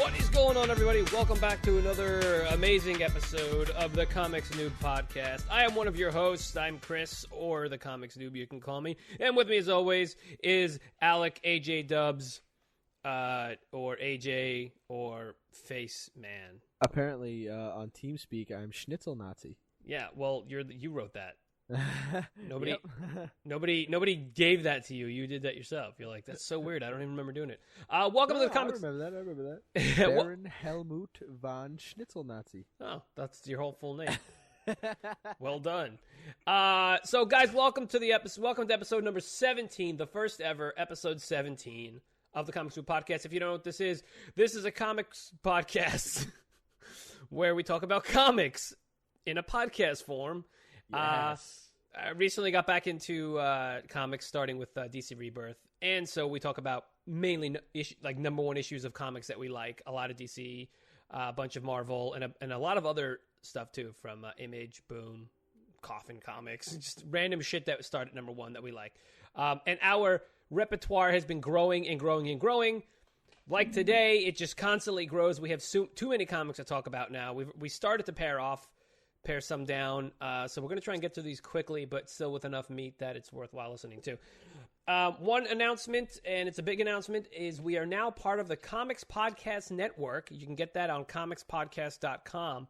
What is going on, everybody? Welcome back to another amazing episode of the Comics Noob podcast. I am one of your hosts. I'm Chris, or the Comics Noob, you can call me. And with me, as always, is Alec, AJ Dubs, or AJ, or Face Man. Apparently, on TeamSpeak, I'm Schnitzel Nazi. Yeah, well, you wrote that. Nobody gave that to you. You did that yourself. You're like, that's so weird. I don't even remember doing it. Welcome to the comics. I remember that. Baron Helmut von Schnitzel Nazi. Oh, that's your whole full name. Well done. So guys, welcome to the episode. Welcome to episode number 17, the first ever episode 17 of the Comics Noob podcast. If you don't know what this is a comics podcast where we talk about comics in a podcast form. Yes. I recently got back into comics, starting with DC Rebirth, and so we talk about mainly number one issues of comics that we like. A lot of DC, a bunch of Marvel, and a lot of other stuff too, from Image, Boom, Coffin Comics, just random shit that started number one that we like. And our repertoire has been growing and growing and growing. Like today, it just constantly grows. We have too many comics to talk about now. We started to pare some down. So we're going to try and get through these quickly, but still with enough meat that it's worthwhile listening to. One announcement, and it's a big announcement, is we are now part of the Comics Podcast Network. You can get that on comicspodcast.com.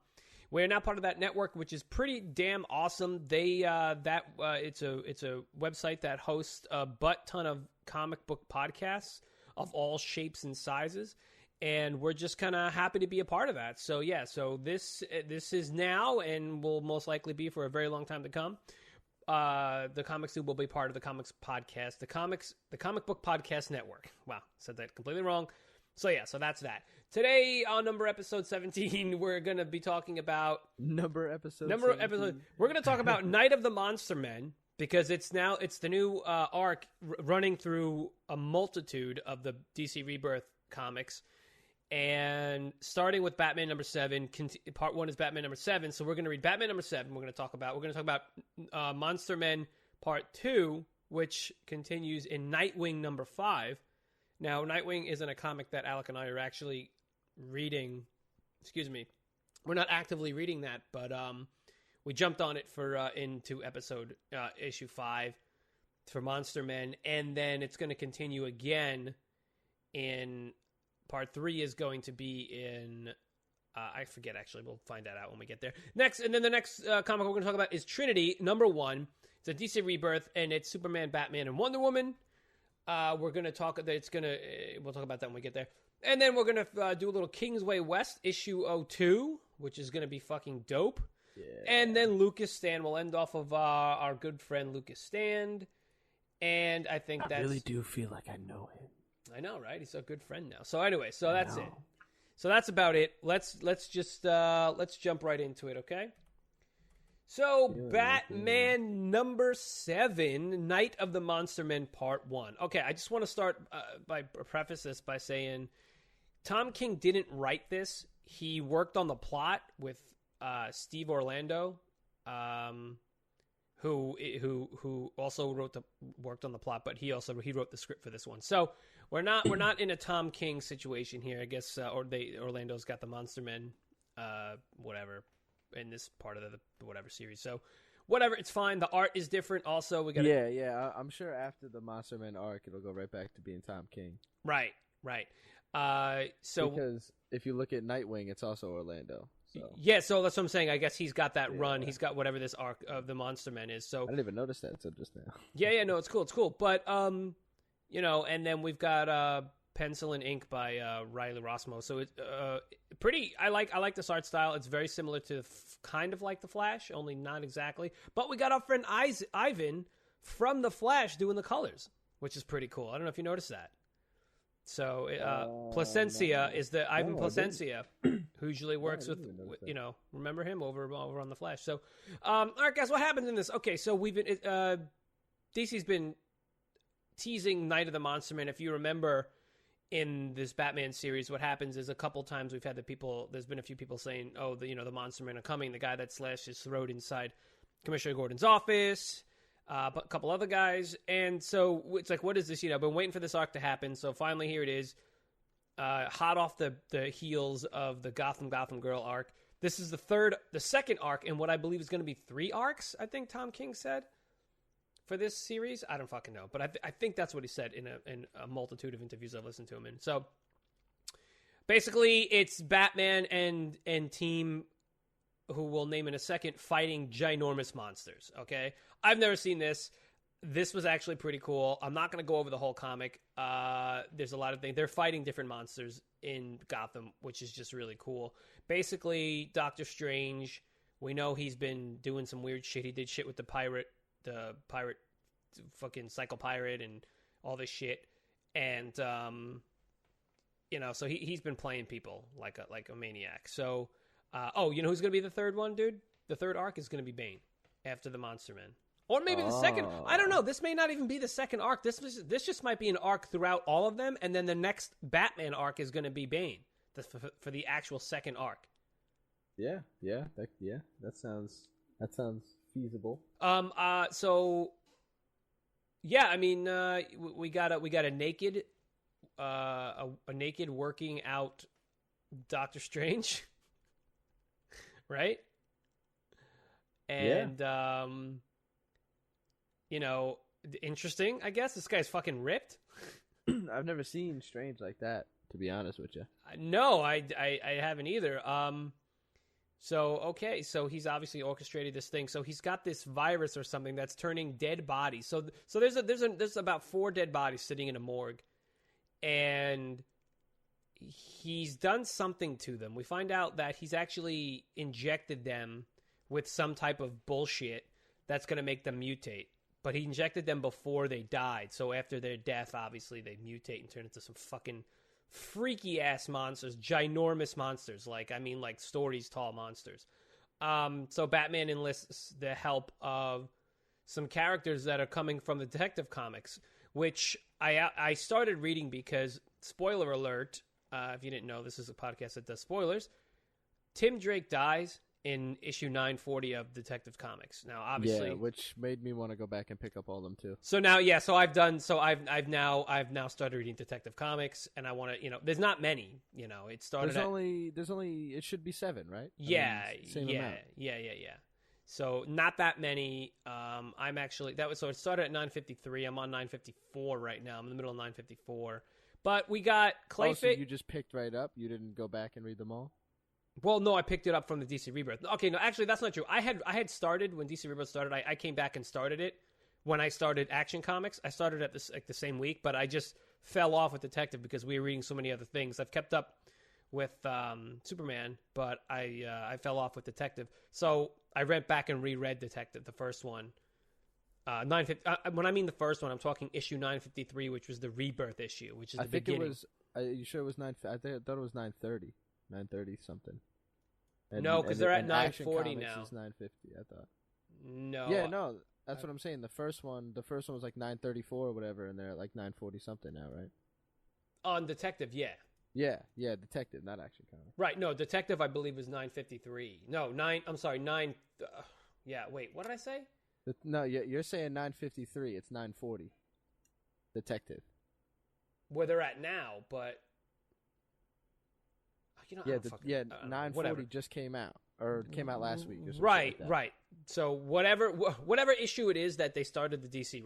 We are now part of that network, which is pretty damn awesome. It's a website that hosts a butt ton of comic book podcasts of all shapes and sizes. And we're just kind of happy to be a part of that. So yeah, this is now and will most likely be for a very long time to come. The Comics Noob will be part of the Comics Podcast, the Comic Book Podcast Network. Wow, said that completely wrong. So yeah, so that's that. Today on episode 17, we're going to be talking about We're going to talk about Night of the Monster Men, because it's the new arc running through a multitude of the DC Rebirth comics. And starting with Batman number 7, part 1 is Batman number 7. So we're going to read Batman number 7. We're going to talk about Monster Men part 2, which continues in Nightwing number 5. Now, Nightwing isn't a comic that Alec and I are actually reading. Excuse me. We're not actively reading that, but we jumped on it into episode issue 5 for Monster Men, and then it's going to continue again in part 3 is going to be in, I forget actually, we'll find that out when we get there. Next, and then the next comic we're going to talk about is Trinity, number 1. It's a DC Rebirth, and it's Superman, Batman, and Wonder Woman. We'll talk about that when we get there. And then we're going to do a little Kingsway West, issue 02, which is going to be fucking dope. Yeah. And then Lucas Stand. We'll end off of our good friend Lucas Stand. And I think I really do feel like I know him. I know, right? He's a good friend now. So anyway, that's it. So that's about it. Let's jump right into it, okay? So Batman number 7, Night of the Monster Men part 1. Okay, I just want to start by preface this by saying Tom King didn't write this. He worked on the plot with Steve Orlando, who also worked on the plot, but he wrote the script for this one. So we're not in a Tom King situation here, I guess. Orlando's got the Monster Men, whatever, in this part of the whatever series. So whatever, it's fine. The art is different. Also, we got I'm sure after the Monster Men arc, it'll go right back to being Tom King. Right. So because if you look at Nightwing, it's also Orlando. So. Yeah, so that's what I'm saying. I guess he's got that run. He's got whatever this arc of the Monster Men is. So I didn't even notice that until just now. Yeah, no, it's cool. But and then we've got pencil and ink by Riley Rossmo. So it's pretty. I like this art style. It's very similar to kind of like the Flash, only not exactly. But we got our friend Ivan from the Flash doing the colors, which is pretty cool. I don't know if you noticed that. So Placencia is the Ivan Placencia, who usually works with remember him over on the Flash. So, all right, guys, what happens in this? Okay, so we've been DC's been teasing Night of the Monster Men. If you remember, in this Batman series, what happens is a couple times we've had there's been a few people saying, "Oh, the Monster Men are coming." The guy that slashed his throat inside Commissioner Gordon's office. But a couple other guys, and so it's like, what is this? Been waiting for this arc to happen, so finally here it is. hot off the heels of the Gotham Girl arc. This is the second arc in what I believe is going to be 3 arcs, I think Tom King said, for this series. I don't fucking know, but I think that's what he said in a multitude of interviews I've listened to him in. So basically, it's Batman and team, who we'll name in a second, fighting ginormous monsters, okay? I've never seen this. This was actually pretty cool. I'm not going to go over the whole comic. There's a lot of things. They're fighting different monsters in Gotham, which is just really cool. Basically, Doctor Strange, we know he's been doing some weird shit. He did shit with the pirate fucking Psycho Pirate and all this shit. And, so he's been playing people like a maniac. So, you know who's going to be the third one, dude? The third arc is going to be Bane after the Monster Men. Or maybe the second. I don't know. This may not even be the second arc. This just might be an arc throughout all of them, and then the next Batman arc is going to be Bane for the actual second arc. That sounds feasible. So yeah, I mean, we got a naked working out Doctor Strange, right? And interesting, I guess. This guy's fucking ripped. I've never seen Strange like that, to be honest with you. No, I haven't either. So he's obviously orchestrated this thing. So he's got this virus or something that's turning dead bodies. So there's about 4 dead bodies sitting in a morgue, and he's done something to them. We find out that he's actually injected them with some type of bullshit that's going to make them mutate. But he injected them before they died. So after their death, obviously, they mutate and turn into some fucking freaky-ass monsters. Ginormous monsters. Like stories tall monsters. So Batman enlists the help of some characters that are coming from the Detective Comics, which I started reading because, spoiler alert, if you didn't know, this is a podcast that does spoilers. Tim Drake dies in issue 940 of Detective Comics. Now, obviously, which made me want to go back and pick up all of them too. So now, I've now started reading Detective Comics, and I want to, there's not many, it started. There's only it should be 7, right? Yeah, same amount. Yeah. So not that many. I'm actually so it started at 953. I'm on 954 right now. I'm in the middle of 954. But we got Clayface. So you just picked right up. You didn't go back and read them all. Well, no, I picked it up from the DC Rebirth. Okay, no, actually, that's not true. I had started when DC Rebirth started. I came back and started it when I started Action Comics. I started at the same week, but I just fell off with Detective because we were reading so many other things. I've kept up with Superman, but I fell off with Detective. So I went back and reread Detective, the first one. When I mean the first one, I'm talking issue 953, which was the Rebirth issue, which is the beginning. It was. Are you sure it was 9? I thought it was 930. 930 something. No, because they're at 940 now. Is 950, I thought. No. Yeah, no, that's what I'm saying. The first one was like 934 or whatever, and they're at like 940 something now, right? On Detective, yeah. Yeah, Detective, not Action Comics. Right, no, Detective I believe was 953. No, 9. I'm sorry, 9. Yeah, wait, what did I say? No, you're saying 953. It's 940. Detective. Where they're at now, but. 940 whatever. just came out last week. Or something right, like that. right. So whatever issue it is that they started the DC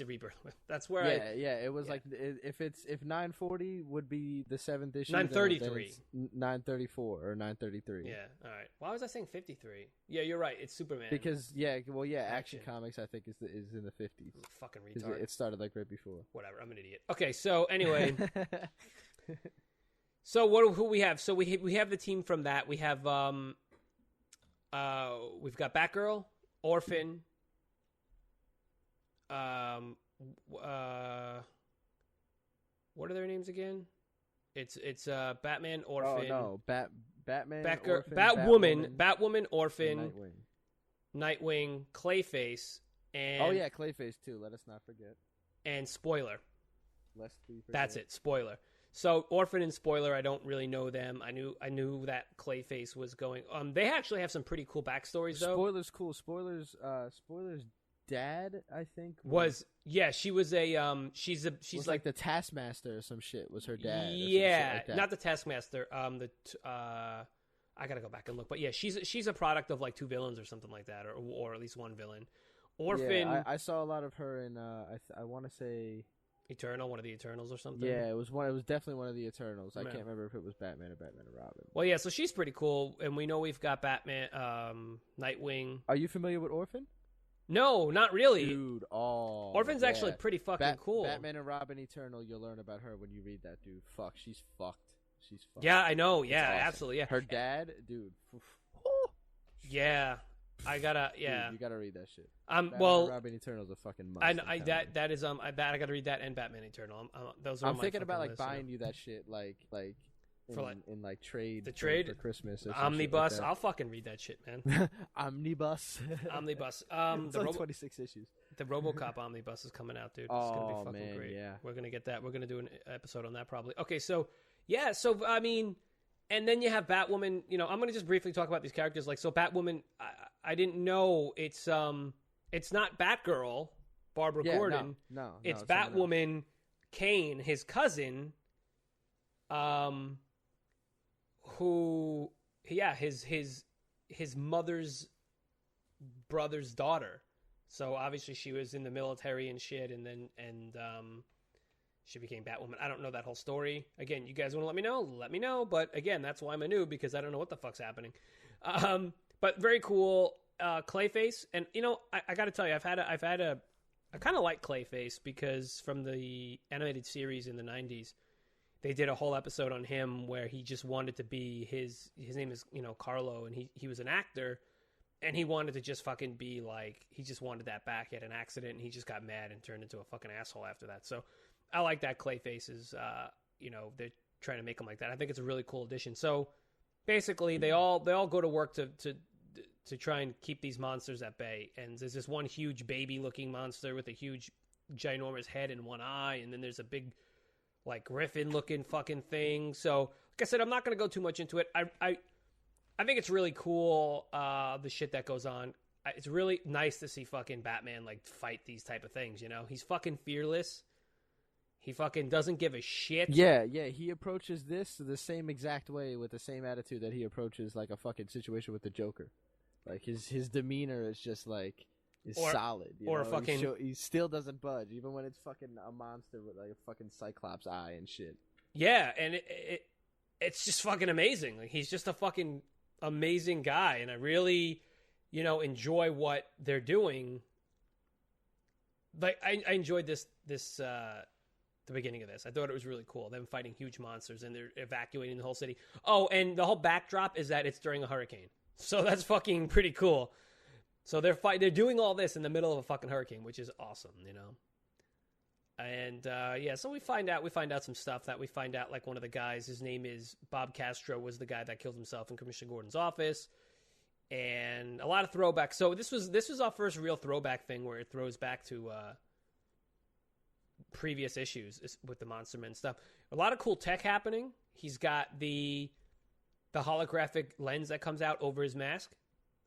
Rebirth with, that's where it was like if 940 would be the 7th issue, 933, 934 or 933. Yeah, all right. Why was I saying 53? Yeah, you're right. It's Superman because Action Comics I think is in the 50s. Fucking retard. It started like right before. Whatever. I'm an idiot. Okay, so anyway. So who we have? So we have the team from that. We have we've got Batgirl, Orphan, what are their names again? It's Batman, Orphan. Oh no, Batman, Batgirl, Orphan, Batwoman, Orphan, Nightwing, Clayface, and Clayface too. Let us not forget. And Spoiler. Lest we forget. That's it. Spoiler. So Orphan and Spoiler, I don't really know them. I knew that Clayface was going. They actually have some pretty cool backstories though. Spoiler's cool. Spoiler's dad, I think, she was a she's was like the Taskmaster or some shit. Was her dad? Yeah, like that. not the Taskmaster. I gotta go back and look, but yeah, she's a product of like two villains or something like that, or at least one villain. Orphan. Yeah, I saw a lot of her in. I want to say Eternal, one of the Eternals or something. Yeah, it was one. It was definitely one of the Eternals. I Yeah. can't remember if it was Batman or Batman and Robin. Well, yeah, so she's pretty cool, and we know we've got Batman, Nightwing. Are you familiar with Orphan? No, not really. Dude, Orphan's yeah. actually pretty fucking cool. Batman and Robin Eternal, you'll learn about her when you read that, dude. Fuck, she's fucked. She's fucked. Yeah, I know. Yeah, awesome. absolutely. Yeah. Her dad, dude. Yeah, I gotta. Yeah, dude, you gotta read that shit. Well, and Robin Eternal's a fucking must. I that is I gotta read that and Batman Eternal. Those are. I'm thinking about like list, buying you that shit, like in trade the trade for Christmas. Or Omnibus. Like I'll fucking read that shit, man. Omnibus. Omnibus. It's like 26 issues. The RoboCop Omnibus is coming out, dude. It's gonna be fucking great. Yeah. We're gonna get that. We're gonna do an episode on that probably. Okay, so yeah, so I mean, and then you have Batwoman. You know, I'm gonna just briefly talk about these characters. Like, so Batwoman, I didn't know it's not Batgirl, Barbara Gordon. No, it's Batwoman, Kane, his cousin. Who, yeah, his mother's brother's daughter. So obviously she was in the military and shit, and she became Batwoman. I don't know that whole story. Again, you guys want to let me know? Let me know. But again, that's why I'm a noob, because I don't know what the fuck's happening. But very cool. Clayface, and you know, I got to tell you, I kind of like Clayface because from the animated series in the 90s, they did a whole episode on him where he just wanted to be his name is, you know, Carlo, and he was an actor, and he wanted to just fucking be like, he just wanted that back. He had an accident and he just got mad and turned into a fucking asshole after that. So I like that Clayface is, you know, they're trying to make him like that. I think it's a really cool addition. So basically they all go to work to try and keep these monsters at bay. And there's this one huge baby looking monster with a huge ginormous head and one eye. And then there's a big, like, griffin looking fucking thing. So like I said, I'm not going to go too much into it. I think it's really cool, the shit that goes on. It's really nice to see fucking Batman, like, fight these type of things, you know? He's fucking fearless. He fucking doesn't give a shit. Yeah, he approaches this the same exact way with the same attitude that he approaches, like, a fucking situation with the Joker. Like, his demeanor is just, like, solid. Or know? Fucking... He still doesn't budge, even when it's fucking a monster with, like, a fucking Cyclops eye and shit. Yeah, and it's just fucking amazing. Like, he's just a fucking amazing guy, and I really, you know, enjoy what they're doing. Like, I enjoyed this the beginning of this. I thought it was really cool. Them fighting huge monsters, and they're evacuating the whole city. Oh, and the whole backdrop is that it's during a hurricane. So that's fucking pretty cool. So they're doing all this in the middle of a fucking hurricane, which is awesome, you know. And yeah, so we find out some stuff. That we find out, like, one of the guys, his name is Bob Castro, was the guy that killed himself in Commissioner Gordon's office, and a lot of throwbacks. So this was our first real throwback thing where it throws back to previous issues with the Monster Men stuff. A lot of cool tech happening. He's got the holographic lens that comes out over his mask,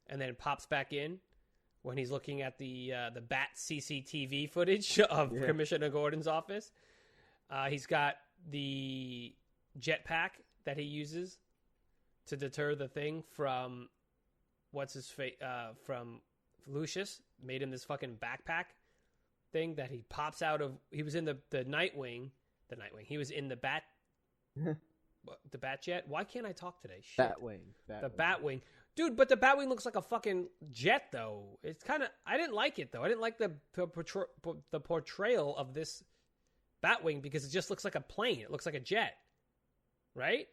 and then it pops back in when he's looking at the Bat CCTV footage of Commissioner Gordon's office. He's got the jetpack that he uses to deter the Thing from from Lucius. Made him this fucking backpack thing that he pops out of. He was in the Nightwing. He was in the Bat. The Batjet? Why can't I talk today? Shit. Batwing. Batwing. Dude, but the Batwing looks like a fucking jet, though. It's kind of... I didn't like it, though. I didn't like the portrayal of this Batwing because it just looks like a plane. It looks like a jet. Right?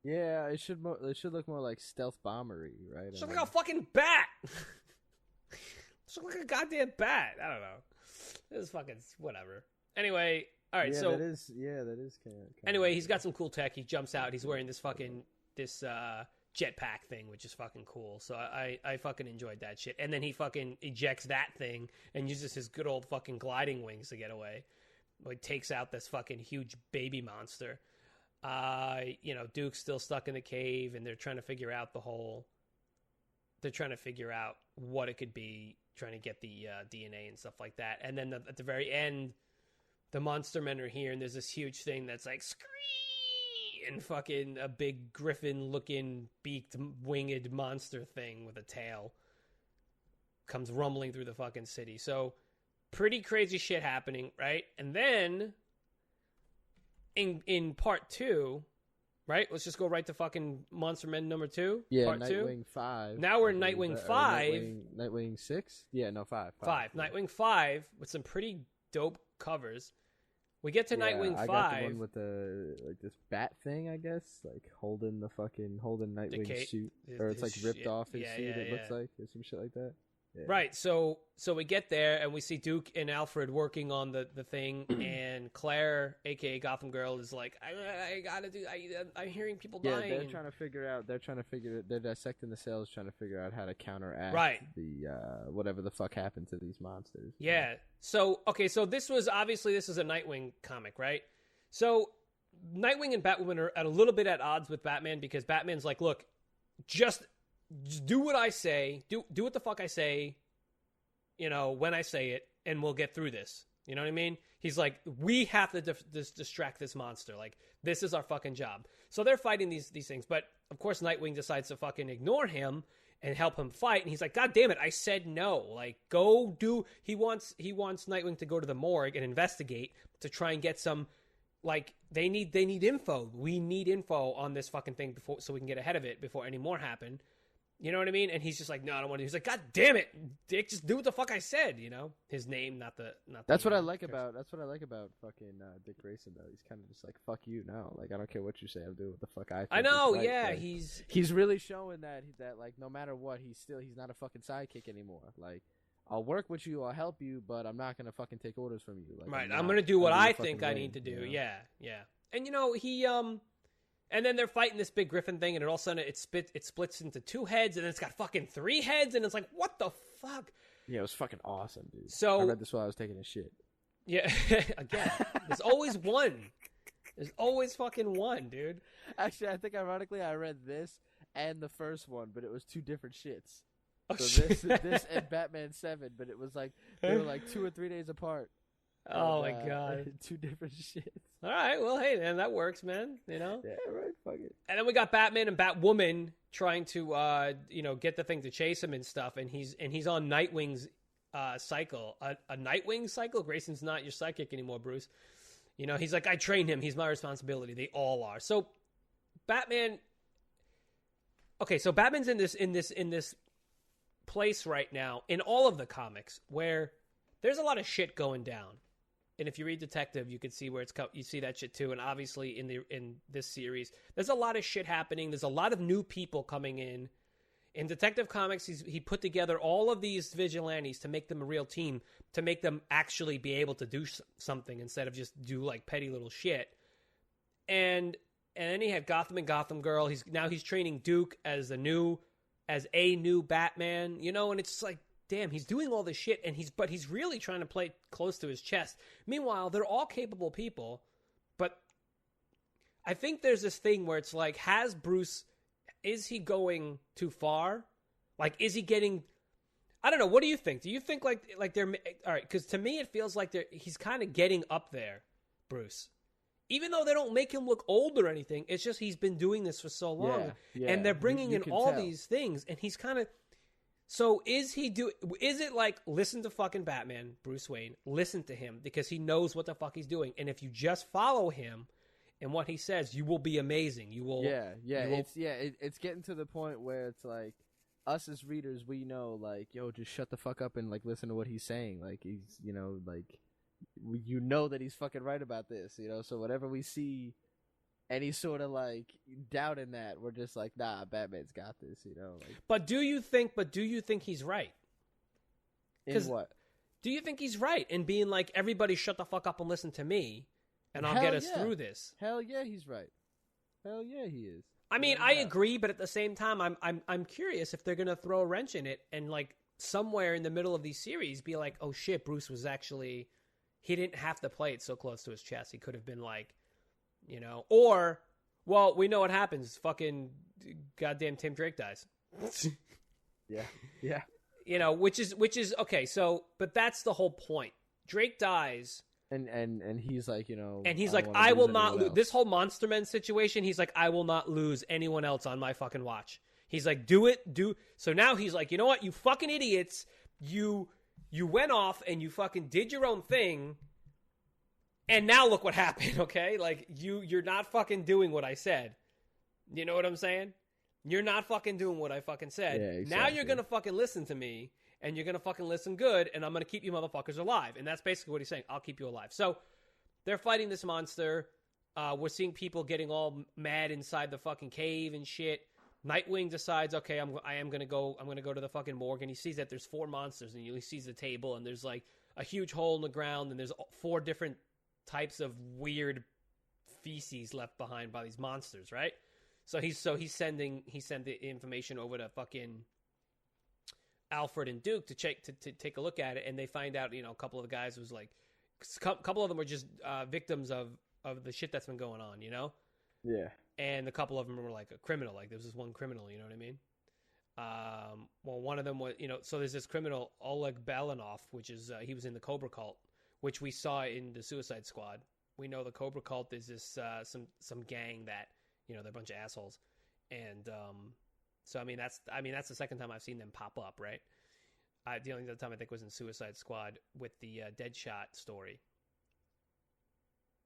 Yeah, it should look more like stealth bombery, right? It should look like a fucking bat! It should look like a goddamn bat. I don't know. It was fucking... whatever. Anyway... All right, so that is kind of. Anyway, he's got some cool tech. He jumps out. He's wearing this jetpack thing, which is fucking cool. So I fucking enjoyed that shit. And then he fucking ejects that thing and uses his good old fucking gliding wings to get away. Like, takes out this fucking huge baby monster. You know, Duke's still stuck in the cave, and they're trying to figure out what it could be, trying to get the DNA and stuff like that. And then at the very end, the monster men are here, and there's this huge thing that's like, scree! And fucking a big griffin-looking, beaked, winged monster thing with a tail comes rumbling through the fucking city. So, pretty crazy shit happening, right? And then, in part 2, right? Let's just go right to fucking Monster Men number 2. Yeah, part Nightwing 2. 5. Now we're in Nightwing 5. Nightwing 6? Yeah, no, 5. 5. Yeah. Nightwing 5 with some pretty dope covers. We get to Nightwing 5. I got the one with the this bat thing, I guess, like holding Nightwing's suit, or it's like ripped off his suit. It looks like or some shit like that. Yeah. Right. So we get there and we see Duke and Alfred working on the thing, and Claire, aka Gotham Girl, is like, I gotta do. I'm hearing people dying. Yeah, they're trying to figure out. They're dissecting the cells, trying to figure out how to counteract the whatever the fuck happened to these monsters. Yeah. So this is a Nightwing comic, right? So Nightwing and Batwoman are a little bit at odds with Batman, because Batman's like, look, just do what I say, do what the fuck I say, when I say it, and we'll get through this. You know what I mean? He's like, we have to distract this monster. Like, this is our fucking job. So they're fighting these things. But, of course, Nightwing decides to fucking ignore him and help him fight. And he's like, God damn it, I said no. Like, go do... He wants Nightwing to go to the morgue and investigate to try and get some... Like, they need info. We need info on this fucking thing so we can get ahead of it before any more happen. You know what I mean? And he's just like, no, I don't want to. He's like, God damn it, Dick, just do what the fuck I said. His name, not the. That's what I like about fucking Dick Grayson, though. He's kind of just like, fuck you now. Like, I don't care what you say, I'll do what the fuck I think. I know, right. yeah, like, he's really showing that like no matter what, he's not a fucking sidekick anymore. Like, I'll work with you, I'll help you, but I'm not gonna fucking take orders from you. Like, right, I'm gonna do what I think I need to do. Yeah. And he And then they're fighting this big griffin thing, and all of a sudden it splits into 2 heads, and then it's got fucking 3 heads, and it's like, what the fuck? Yeah, it was fucking awesome, dude. So I read this while I was taking a shit. Yeah, again, there's always one. There's always fucking one, dude. Actually, I think ironically I read this and the first one, but it was 2 different shits. Oh, so shit. this and Batman 7, but it was like they were like 2 or 3 days apart. Oh my god, 2 different shits. All right, well, hey, man, that works, man. Yeah, right. Fuck it. And then we got Batman and Batwoman trying to, get the thing to chase him and stuff, and he's on Nightwing's cycle, a Nightwing cycle. Grayson's not your sidekick anymore, Bruce. He's like, I trained him. He's my responsibility. They all are. So Batman. Okay, so Batman's in this place right now in all of the comics where there's a lot of shit going down. And if you read Detective, you can see where you see that shit too. And obviously in this series, there's a lot of shit happening. There's a lot of new people coming in. In Detective Comics, he put together all of these vigilantes to make them a real team, to make them actually be able to do something instead of just do like petty little shit. And then he had Gotham and Gotham Girl. He's training Duke as a new Batman, and it's just like, damn, he's doing all this shit, and he's really trying to play close to his chest. Meanwhile, they're all capable people, but I think there's this thing where it's like, is he going too far? Like, is he getting... I don't know. What do you think? Do you think like they're... All right, because to me it feels like he's kind of getting up there, Bruce. Even though they don't make him look old or anything, it's just he's been doing this for so long. Yeah. And they're bringing in all these things, and he's kind of... So is it like, listen to fucking Batman, Bruce Wayne, listen to him, because he knows what the fuck he's doing, and if you just follow him and what he says, you will be amazing. You will. It's getting to the point where it's like, us as readers, we know, like, yo, just shut the fuck up and like listen to what he's saying. Like, he's, like, that he's fucking right about this, So whatever we see, any sort of like doubt in that, we're just like, nah, Batman's got this, Like, But do you think he's right? In what? Do you think he's right in being like, everybody shut the fuck up and listen to me, and I'll get us through this? Hell yeah, he's right. Hell yeah, he is. I mean, I agree, but at the same time, I'm curious if they're gonna throw a wrench in it and like somewhere in the middle of these series be like, oh shit, Bruce was actually, he didn't have to play it so close to his chest. He could have been like, or, well, we know what happens. Fucking goddamn Tim Drake dies. Yeah. You know, which is okay. So, but that's the whole point. Drake dies. And he's like, you know, and he's like, I will not lose this whole Monster Men situation. He's like, I will not lose anyone else on my fucking watch. He's like, do it. So now he's like, you know what, you fucking idiots, you went off and you fucking did your own thing, and now look what happened. Okay, like you're not fucking doing what I said. You know what I'm saying? You're not fucking doing what I fucking said. Yeah, exactly. Now you're gonna fucking listen to me. And you're going to fucking listen good, and I'm going to keep you motherfuckers alive. And that's basically what he's saying. I'll keep you alive. So they're fighting this monster. We're seeing people getting all mad inside the fucking cave and shit. Nightwing decides, okay, I'm going to go to the fucking morgue, and he sees that there's 4 monsters, and he sees the table, and there's like a huge hole in the ground, and there's 4 different types of weird feces left behind by these monsters, right? So he's sending the information over to fucking Alfred and Duke to take a look at it, and they find out, you know, a couple of the guys was like, a couple of them were just victims of the shit that's been going on, you know? Yeah. And a couple of them were like a criminal, like there was this one criminal, you know what I mean? Well, one of them was, you know, so there's this criminal, Oleg Balanov, which is, he was in the Cobra Cult, which we saw in the Suicide Squad. We know the Cobra Cult is this, some gang that, you know, they're a bunch of assholes. And, so, I mean, that's the second time I've seen them pop up, right? The only other time I think was in Suicide Squad with the Deadshot story.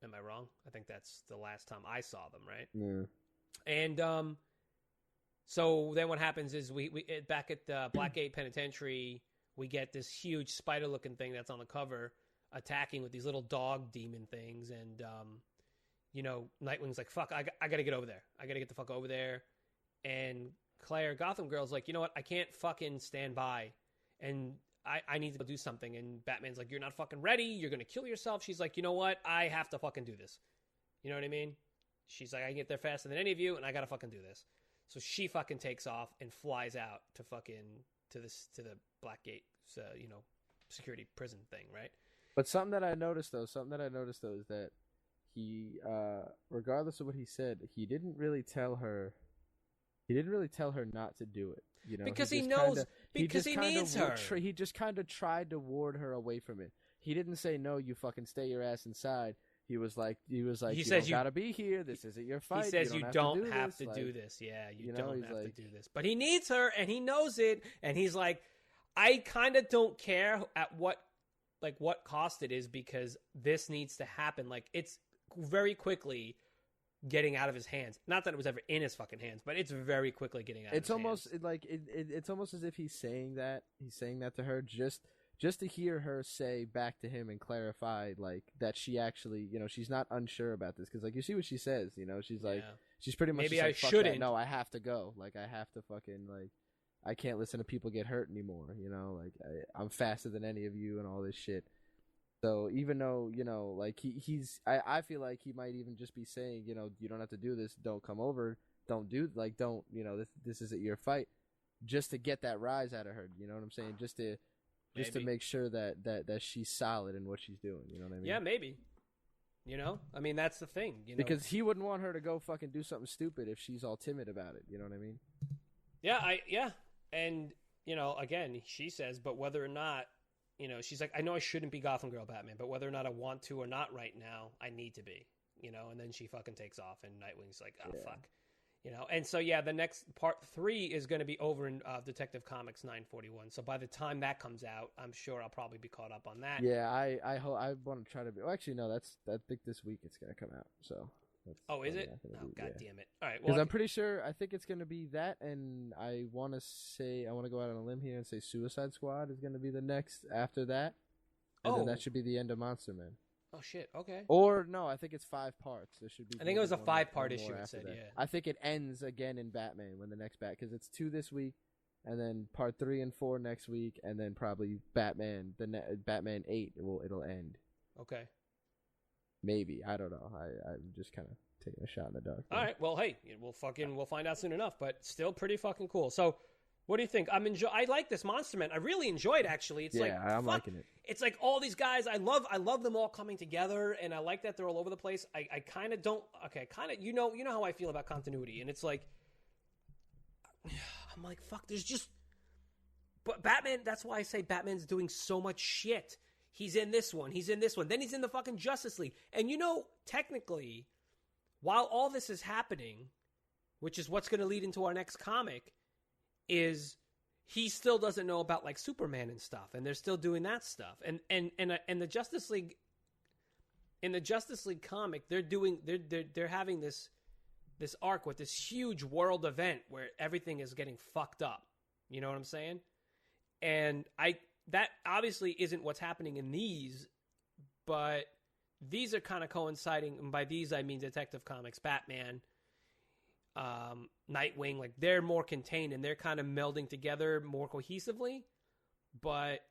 Am I wrong? I think that's the last time I saw them, right? Yeah. And so then what happens is we back at the Blackgate Penitentiary, we get this huge spider-looking thing that's on the cover attacking with these little dog demon things. And, you know, Nightwing's like, fuck, I got to get over there. I got to get the fuck over there. And Claire, Gotham Girl's like, you know what? I can't fucking stand by, and I need to go do something. And Batman's like, you're not fucking ready. You're going to kill yourself. She's like, you know what? I have to fucking do this. You know what I mean? She's like, I can get there faster than any of you, and I got to fucking do this. So she fucking takes off and flies out to fucking, to the Blackgate, you know, security prison thing, right? But something that I noticed though is that he, regardless of what he said, he didn't really tell her not to do it, you know, because he knows, because he needs her. He just kind of tried to ward her away from it. He didn't say, no, you fucking stay your ass inside. He was like, you gotta be here. This isn't your fight. He says you don't have to do this. Yeah, you don't have to do this. But he needs her, and he knows it. And he's like, I kind of don't care at what cost it is, because this needs to happen. Like, it's very quickly getting out of his hands. Not that it was ever in his fucking hands, but it's very quickly getting out of his hands. It's almost as if he's saying that to her just to hear her say back to him and clarify, like, that she actually, you know, she's not unsure about this, because, like, you see what she says, you know, she's like, she's pretty much maybe just I like, fuck shouldn't. that. No, I have to go. Like, I have to fucking, like, I can't listen to people get hurt anymore, you know, like, I'm faster than any of you and all this shit. So even though, you know, like, I feel like he might even just be saying, you know, you don't have to do this, don't come over, don't, you know, this isn't your fight, just to get that rise out of her, you know what I'm saying? Just to make sure that she's solid in what she's doing, you know what I mean? Yeah, maybe. You know? I mean, that's the thing, you know? Because he wouldn't want her to go fucking do something stupid if she's all timid about it, you know what I mean? Yeah. And, you know, again, she says, but whether or not, you know, she's like, I know I shouldn't be Gotham Girl Batman, but whether or not I want to or not right now, I need to be, you know? And then she fucking takes off, and Nightwing's like, oh, fuck. You know? And so, yeah, the next part 3 is going to be over in Detective Comics 941. So by the time that comes out, I'm sure I'll probably be caught up on that. Yeah, I want to try to be. Well, actually, no, I think this week it's going to come out. So. Oh, is it? Oh, God damn it. All right. Because I'm pretty sure, I think it's going to be that, and I want to go out on a limb here and say Suicide Squad is going to be the next after that. And then that should be the end of Monster Man. Oh, shit. Okay. Or, no, I think it's 5 parts. There should be. I think it was a 5-part issue, it said, yeah. I think it ends again in Batman when the next because it's 2 this week, and then part 3 and 4 next week, and then probably Batman, Batman 8, it'll end. Okay. Maybe. I don't know. I'm just kind of taking a shot in the dark. All right. Well, hey, we'll find out soon enough, but still pretty fucking cool. So, what do you think? I like this Monster Man. I really enjoyed, actually. It's I'm liking it. It's like all these guys. I love them all coming together, and I like that they're all over the place. I kind of don't. Okay, kind of. You know how I feel about continuity, and it's like, I'm like, fuck. There's just But Batman, that's why I say Batman's doing so much shit. He's in this one. He's in this one. Then he's in the fucking Justice League. And technically, while all this is happening, which is what's going to lead into our next comic, is he still doesn't know about like Superman and stuff, and they're still doing that stuff. And the Justice League, in the Justice League comic, they're having this arc with this huge world event where everything is getting fucked up. You know what I'm saying? And that obviously isn't what's happening in these, but these are kind of coinciding. And by these, I mean Detective Comics, Batman, Nightwing. Like, they're more contained and they're kind of melding together more cohesively. But,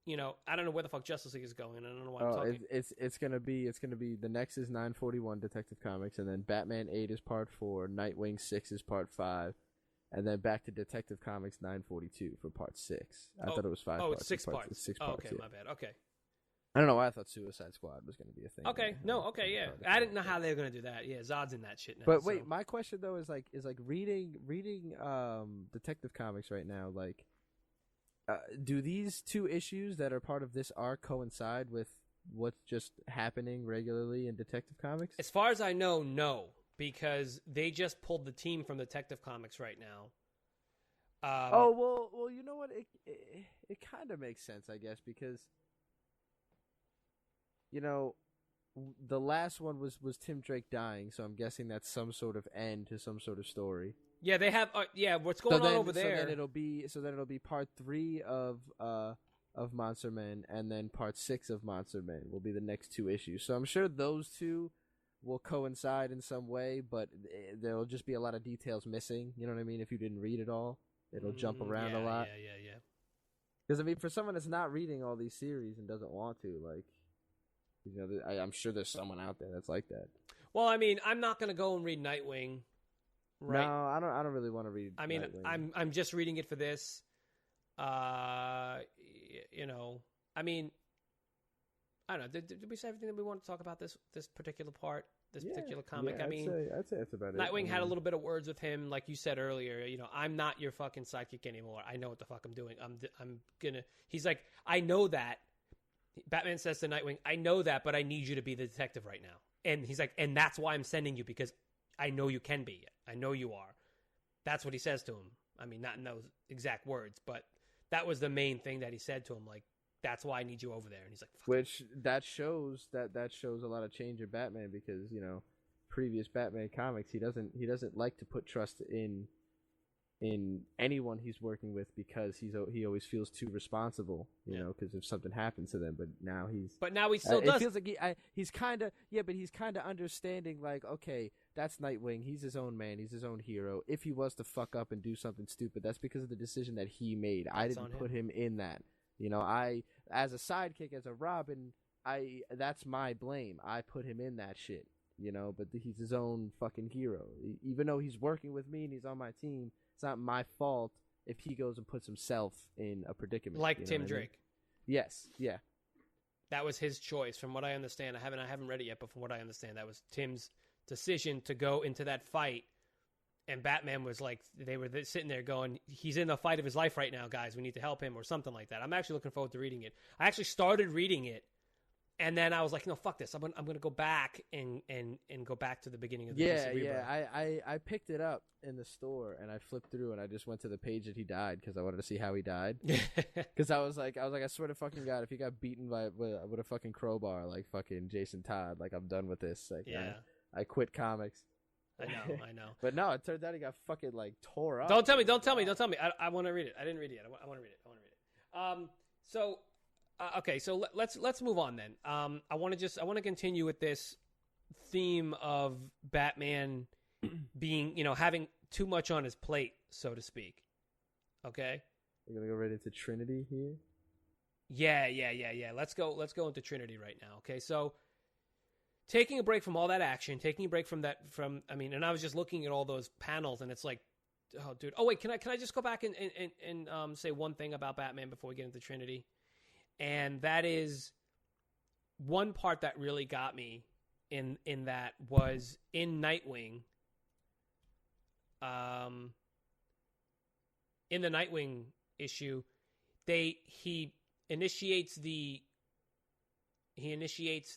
I don't know where the fuck Justice League is going. I don't know why I'm talking. It's gonna be the next is 941 Detective Comics, and then Batman 8 is part 4, Nightwing 6 is part 5. And then back to Detective Comics 942 for part 6. I thought it was 5 parts. Oh, it's 6 parts. It's 6 parts. Okay, yeah. my bad. Okay. I don't know why I thought Suicide Squad was going to be a thing. Okay, yeah. I didn't know how they were going to do that. Yeah, Zod's in that shit now. But wait, my question though is reading Detective Comics right now, like, do these 2 issues that are part of this arc coincide with what's just happening regularly in Detective Comics? As far as I know, no. Because they just pulled the team from Detective Comics right now. Well, you know what? It kind of makes sense, I guess, because the last one was Tim Drake dying, so I'm guessing that's some sort of end to some sort of story. Yeah, they have. What's going on over there? So then it'll be part 3 of Monster Men, and then part 6 of Monster Men will be the next 2 issues. So I'm sure those 2 will coincide in some way, but there'll just be a lot of details missing. You know what I mean? If you didn't read it all, it'll jump around a lot. Yeah. Because I mean, for someone that's not reading all these series and doesn't want to, like, I'm sure there's someone out there that's like that. Well, I mean, I'm not gonna go and read Nightwing. Right? No, I don't really want to read. I mean, Nightwing. I'm just reading it for this. I mean, I don't know. Did we say everything that we want to talk about this particular part, particular comic? Yeah, I mean, I'd say that's about it. Nightwing had a little bit of words with him, like you said earlier. I'm not your fucking sidekick anymore. I know what the fuck I'm doing. I'm gonna. He's like, I know that. Batman says to Nightwing, I know that, but I need you to be the detective right now. And he's like, and that's why I'm sending you, because I know you can be. I know you are. That's what he says to him. I mean, not in those exact words, but that was the main thing that he said to him. Like, that's why I need you over there. And he's like, fuck. Which that shows a lot of change in Batman, because previous Batman comics, he doesn't like to put trust in anyone he's working with, because he always feels too responsible, because if something happens to them. But now he still does. It feels like he's kind of understanding, like, okay, that's Nightwing. He's his own man. He's his own hero. If he was to fuck up and do something stupid, that's because of the decision that he made. I didn't put him in that. I, as a sidekick, as a Robin, that's my blame. I put him in that shit, but he's his own fucking hero. Even though he's working with me and he's on my team, it's not my fault if he goes and puts himself in a predicament. Like Tim Drake. Yes, yeah. That was his choice, from what I understand. I haven't read it yet, but from what I understand, that was Tim's decision to go into that fight. And Batman was like, they were sitting there going, he's in the fight of his life right now, guys. We need to help him, or something like that. I'm actually looking forward to reading it. I actually started reading it, and then I was like, no, fuck this. I'm gonna go back and go back to the beginning of the DC Rebirth. I picked it up in the store, and I flipped through, and I just went to the page that he died, because I wanted to see how he died. Because I was like, I swear to fucking God, if he got beaten with a fucking crowbar like fucking Jason Todd, like, I'm done with this. Like, yeah. I quit comics. I know. But no, it turned out he got fucking, like, tore up. Don't tell me. I want to read it. I didn't read it yet. I want to read it. Okay, so let's move on then. I want to continue with this theme of Batman being, having too much on his plate, so to speak. Okay? You're going to go right into Trinity here? Yeah. Let's go into Trinity right now. Okay? So, taking a break from all that action, and I was just looking at all those panels, and it's like, oh, dude. Oh, wait, can I just go back and say one thing about Batman before we get into Trinity? And that is, one part that really got me in that was in Nightwing. In the Nightwing issue, he initiates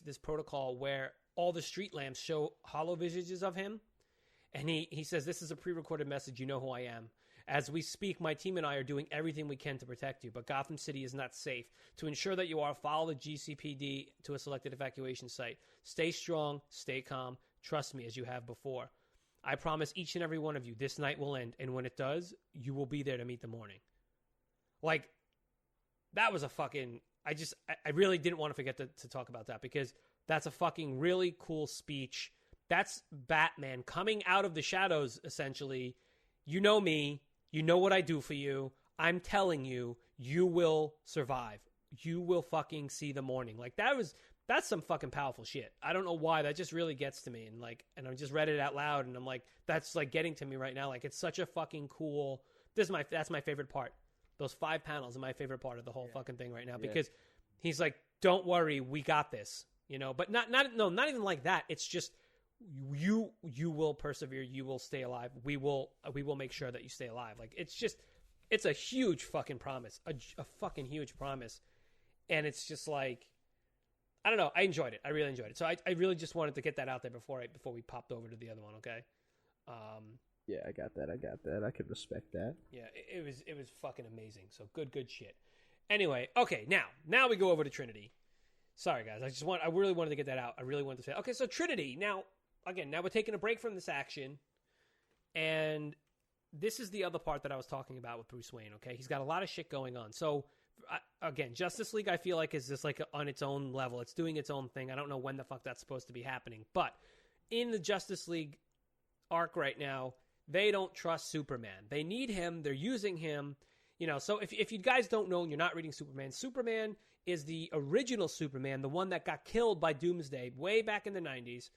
this protocol where all the street lamps show hollow visages of him. And he says, "This is a pre-recorded message. You know who I am. As we speak, my team and I are doing everything we can to protect you, but Gotham City is not safe. To ensure that you are, follow the GCPD to a selected evacuation site. Stay strong, stay calm. Trust me as you have before. I promise each and every one of you, this night will end, and when it does, you will be there to meet the morning." Like, that was a fucking... I really didn't want to forget to talk about that, because that's a fucking really cool speech. That's Batman coming out of the shadows, essentially. You know me. You know what I do for you. I'm telling you, you will survive. You will fucking see the morning. Like, that's some fucking powerful shit. I don't know why. That just really gets to me. And I just read it out loud, and I'm like, that's like getting to me right now. Like, it's such a fucking cool... That's my favorite part. Those 5 panels are my favorite part of the whole fucking thing right now, because he's like, "Don't worry, we got this." You know, but not even like that. It's just, you will persevere. You will stay alive. We will make sure that you stay alive. Like, it's a huge fucking promise, a fucking huge promise. And it's just like, I don't know. I enjoyed it. I really enjoyed it. So I really just wanted to get that out there before we popped over to the other one. Okay. Yeah, I got that. I can respect that. Yeah, it was fucking amazing. So good shit. Anyway, okay, now we go over to Trinity. Sorry, guys. I really wanted to get that out. I really wanted to say, okay, so Trinity. Now we're taking a break from this action, and this is the other part that I was talking about with Bruce Wayne. Okay, he's got a lot of shit going on. So again, Justice League, I feel like, is just like on its own level. It's doing its own thing. I don't know when the fuck that's supposed to be happening, but in the Justice League arc right now, they don't trust Superman. They need him. They're using him. You know, so if you guys don't know and you're not reading Superman, Superman is the original Superman, the one that got killed by Doomsday way back in the 90s.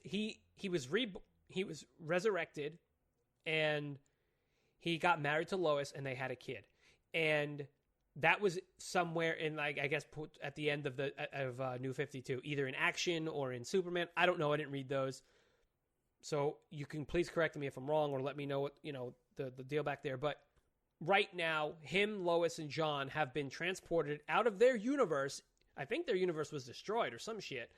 He was resurrected, and he got married to Lois, and they had a kid. And that was somewhere in, like, I guess, put at the end of New 52, either in Action or in Superman. I don't know. I didn't read those. So you can please correct me if I'm wrong, or let me know what, you know, the deal back there. But right now, him, Lois, and John have been transported out of their universe. I think their universe was destroyed or some shit.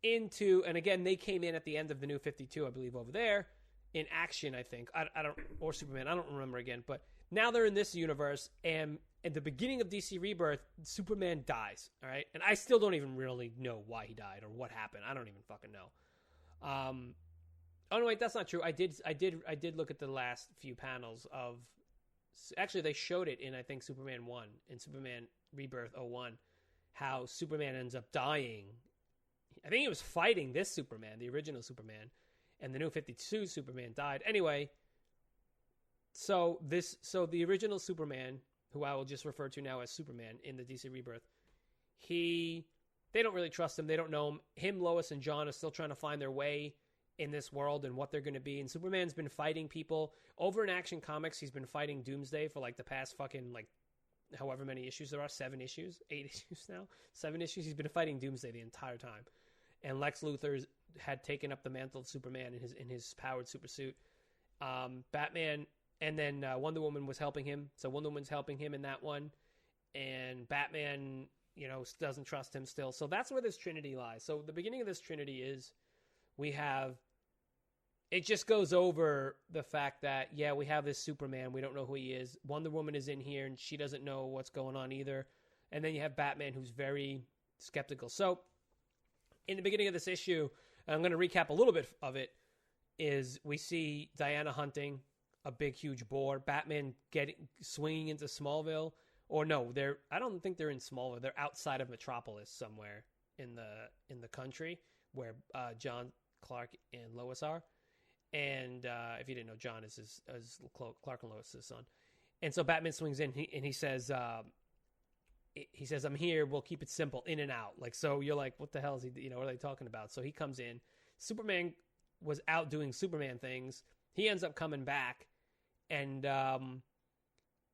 And again, they came in at the end of the New 52, I believe, over there in Action, I think. I don't, or Superman, I don't remember again. But now they're in this universe, and at the beginning of DC Rebirth, Superman dies, all right? And I still don't even really know why he died or what happened. I don't even fucking know. Oh no, wait, that's not true. I did look at the last few panels of. Actually, they showed it in, I think, Superman 1 in Superman Rebirth 01, how Superman ends up dying. I think he was fighting this Superman, the original Superman, and the New 52 Superman died. Anyway, so the original Superman, who I will just refer to now as Superman in the DC Rebirth, they don't really trust him. They don't know him. Him, Lois, and John are still trying to find their way in this world and what they're going to be. And Superman's been fighting people. Over in Action Comics, he's been fighting Doomsday for, like, the past fucking, like, however many issues there are. 7 issues? 8 issues now? 7 issues? He's been fighting Doomsday the entire time. And Lex Luthor had taken up the mantle of Superman in his powered supersuit. Batman, and then Wonder Woman was helping him. So Wonder Woman's helping him in that one. And Batman, you know, doesn't trust him still. So that's where this Trinity lies. So the beginning of this Trinity is it just goes over the fact that, yeah, we have this Superman. We don't know who he is. Wonder Woman is in here, and she doesn't know what's going on either. And then you have Batman, who's very skeptical. So in the beginning of this issue, and I'm going to recap a little bit of it, is we see Diana hunting a big, huge boar. Batman swinging into Smallville. Or no, I don't think they're in Smallville. They're outside of Metropolis somewhere in the country where John, Clark, and Lois are. And if you didn't know, John is Clark and Lois' son. And so Batman swings in, and he says, "I'm here. We'll keep it simple, in and out." Like, so you're like, what the hell is he? You know, what are they talking about? So he comes in. Superman was out doing Superman things. He ends up coming back, and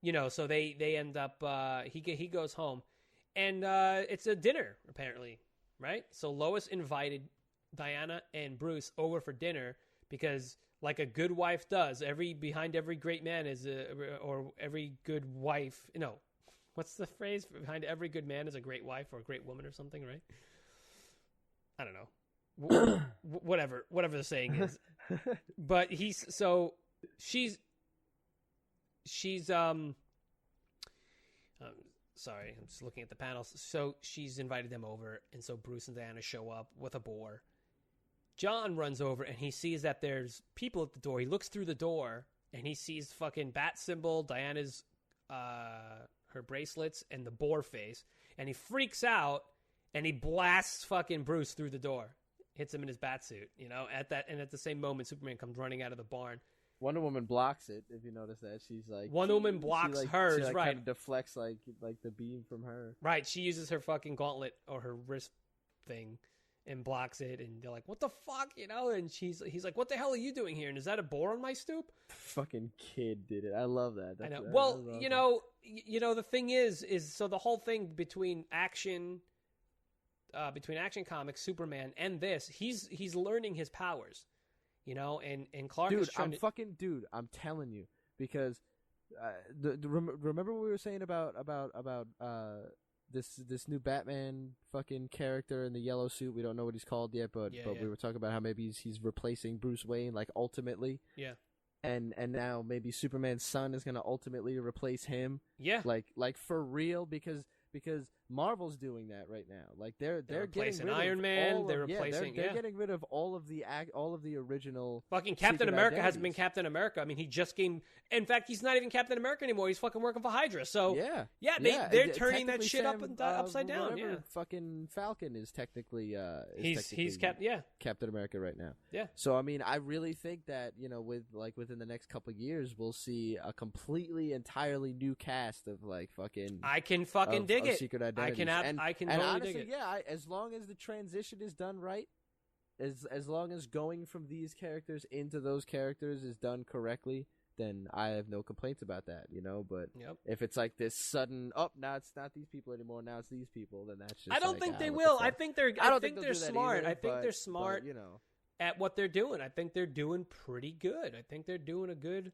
you know, so they end up. He goes home, and it's a dinner apparently, right? So Lois invited Diana and Bruce over for dinner because like a good wife does. Behind every great man is or every good wife. No, what's the phrase? Behind every good man is a great wife or a great woman or something, right? I don't know. Whatever the saying is. But she's sorry, I'm just looking at the panels. So she's invited them over, and so Bruce and Diana show up with a boar. John runs over, and he sees that there's people at the door. He looks through the door, and he sees fucking bat symbol, Diana's, her bracelets, and the boar face. And he freaks out, and he blasts fucking Bruce through the door. Hits him in his bat suit, at the same moment, Superman comes running out of the barn. Wonder Woman blocks it. If you notice that, she's like Wonder Woman blocks hers, she, right? Kind of deflects like the beam from her. Right, she uses her fucking gauntlet or her wrist thing and blocks it, and they're like, "What the fuck?" And he's like, "What the hell are you doing here? And is that a boar on my stoop?" Fucking kid did it. I love that. I know. Well, the thing is so the whole thing between Action Comics, Superman, and this, he's learning his powers. And Clark is trying to... I'm telling you, because remember what we were saying about this new Batman fucking character in the yellow suit. We don't know what he's called yet, but we were talking about how maybe he's replacing Bruce Wayne, like, ultimately. Yeah. And now maybe Superman's son is going to ultimately replace him. Yeah. Like for real, because Marvel's doing that right now. Like they're replacing getting rid Iron of Man. They're replacing. They're getting rid of all of the original. Fucking Captain America hasn't been Captain America. I mean, he just came. In fact, he's not even Captain America anymore. He's fucking working for Hydra. So they're turning that shit upside down. Yeah, fucking Falcon is technically he's Captain America right now. Yeah. So I mean, I really think that within the next couple of years, we'll see a completely entirely new cast of like fucking. I can fucking dig it. Secret identities. I can totally honestly, dig it. Yeah, as long as the transition is done right, as long as going from these characters into those characters is done correctly, then I have no complaints about that, But if it's like this sudden, now it's not these people anymore, now it's these people, then that's just. I don't think they will. I think they're smart. Either, I think they're smart. But, at what they're doing. I think they're doing pretty good. I think they're doing a good.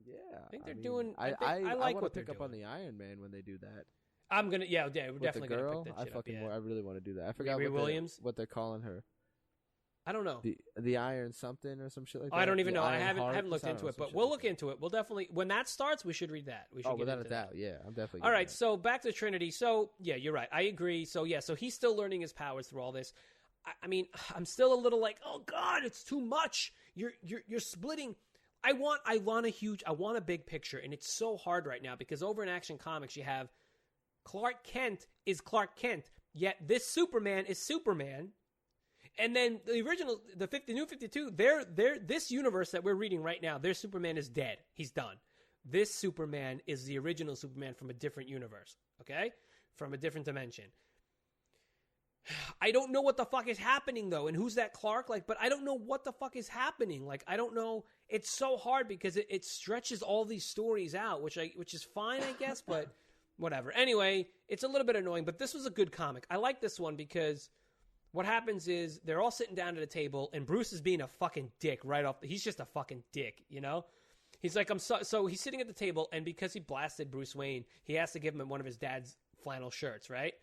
Yeah, I think they're doing. I want like to what they're pick up doing. on the Iron Man when they do that. I'm gonna, we're definitely girl, gonna pick that shit up. I really want to do that. I forgot what they're calling her. I don't know. The Iron something or some shit like that. I don't even know. I Iron haven't looked into it, but we'll look into it. We'll definitely, when that starts, we should read that. We should without a doubt. Yeah, I'm definitely. All right, so back to Trinity. So yeah, you're right. I agree. So so he's still learning his powers through all this. I mean, I'm still a little like, oh God, it's too much. You're splitting. I want a big picture, and it's so hard right now because over in Action Comics you have Clark Kent is Clark Kent, yet this Superman is Superman. And then the original, the New 52, this universe that we're reading right now, their Superman is dead. He's done. This Superman is the original Superman from a different universe, okay? From a different dimension. I don't know what the fuck is happening, though, and who's that Clark? But I don't know what the fuck is happening. I don't know. It's so hard because it stretches all these stories out, which is fine, I guess, but whatever. Anyway, it's a little bit annoying, but this was a good comic. I like this one because what happens is they're all sitting down at a table, and Bruce is being a fucking dick right off. He's just a fucking dick, He's like, so he's sitting at the table, and because he blasted Bruce Wayne, he has to give him one of his dad's flannel shirts, right?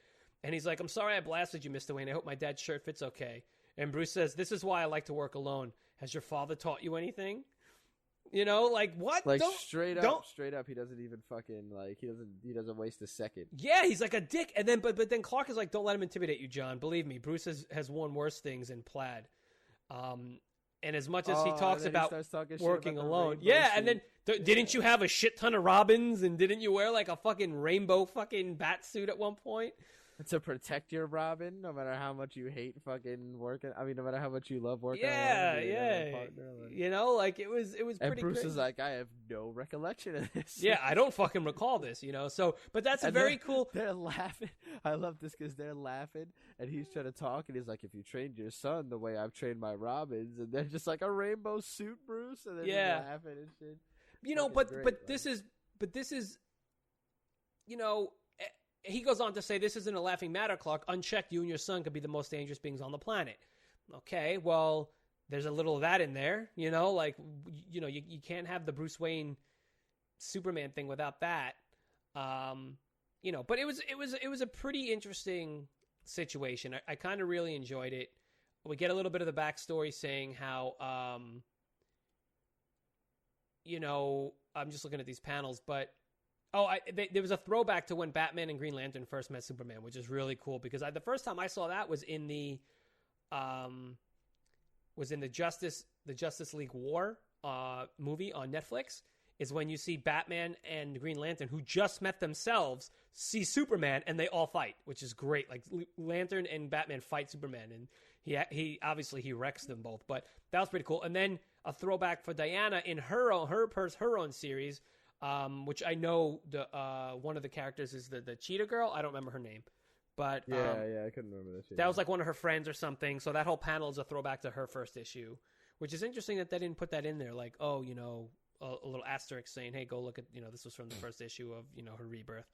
And he's like, I'm sorry I blasted you, Mr. Wayne. I hope my dad's shirt fits okay. And Bruce says, this is why I like to work alone. Has your father taught you anything? What? Straight up, he doesn't even fucking, he doesn't waste a second. Yeah, he's like a dick. And then, but then Clark is like, don't let him intimidate you, John. Believe me, Bruce has worn worse things in plaid. And as much as he talks about working alone. Yeah, and then, didn't you have a shit ton of robins? And didn't you wear a fucking rainbow fucking bat suit at one point? To protect your Robin, no matter how much you hate fucking working. I mean, no matter how much you love working. Yeah. It was pretty. And Bruce crazy. is like, I have no recollection of this. Yeah, I don't fucking recall this. So, but that's cool. They're laughing. I love this because they're laughing, and he's trying to talk, and he's like, if you trained your son the way I've trained my Robins, and they're just like a rainbow suit, Bruce, and they're laughing and shit. But this is, he goes on to say, this isn't a laughing matter, Clark. Unchecked, you and your son could be the most dangerous beings on the planet. Okay, well, there's a little of that in there, you know, like, you know, you can't have the Bruce Wayne Superman thing without that. You know, but it was a pretty interesting situation. I kind of really enjoyed it. We get a little bit of the backstory saying how, you know, I'm just looking at these panels, but there was a throwback to when Batman and Green Lantern first met Superman, which is really cool because the first time I saw that was in the Justice League War movie on Netflix. Is when you see Batman and Green Lantern, who just met themselves, see Superman, and they all fight, which is great. Like, Lantern and Batman fight Superman, and he obviously wrecks them both. But that was pretty cool. And then a throwback for Diana in her own series, which I know one of the characters is the Cheetah Girl. I don't remember her name, but I couldn't remember this. That was like one of her friends or something. So that whole panel is a throwback to her first issue, which is interesting that they didn't put that in there. Like, oh, you know, a little asterisk saying, hey, go look at, you know, this was from the first issue of, you know, her rebirth.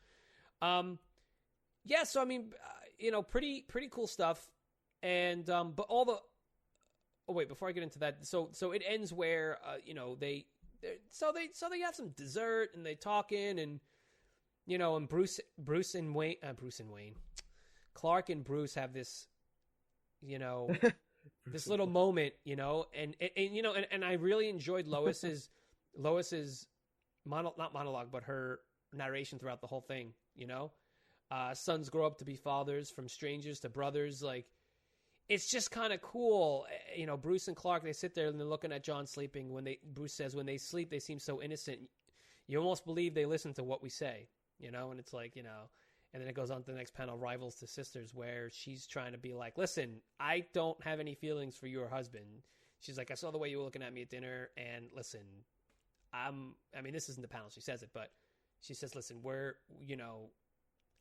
Yeah, so I mean, you know, pretty cool stuff. And but all the before I get into that, so it ends where you know, they have some dessert and they talking, and you know, and Clark and Bruce have this, you know, this little moment, you know, and you know, and I really enjoyed Lois's not monologue, but her narration throughout the whole thing, you know? Sons grow up to be fathers, from strangers to brothers. Like, it's just kind of cool. You know, Bruce and Clark, they sit there and they're looking at John sleeping. Bruce says, when they sleep, they seem so innocent. You almost believe they listen to what we say, you know? And it's like, you know, and then it goes on to the next panel, Rivals to Sisters, where she's trying to be like, listen, I don't have any feelings for your husband. She's like, I saw the way you were looking at me at dinner, and listen, I mean, this isn't the panel, she says it, but she says, listen, you know,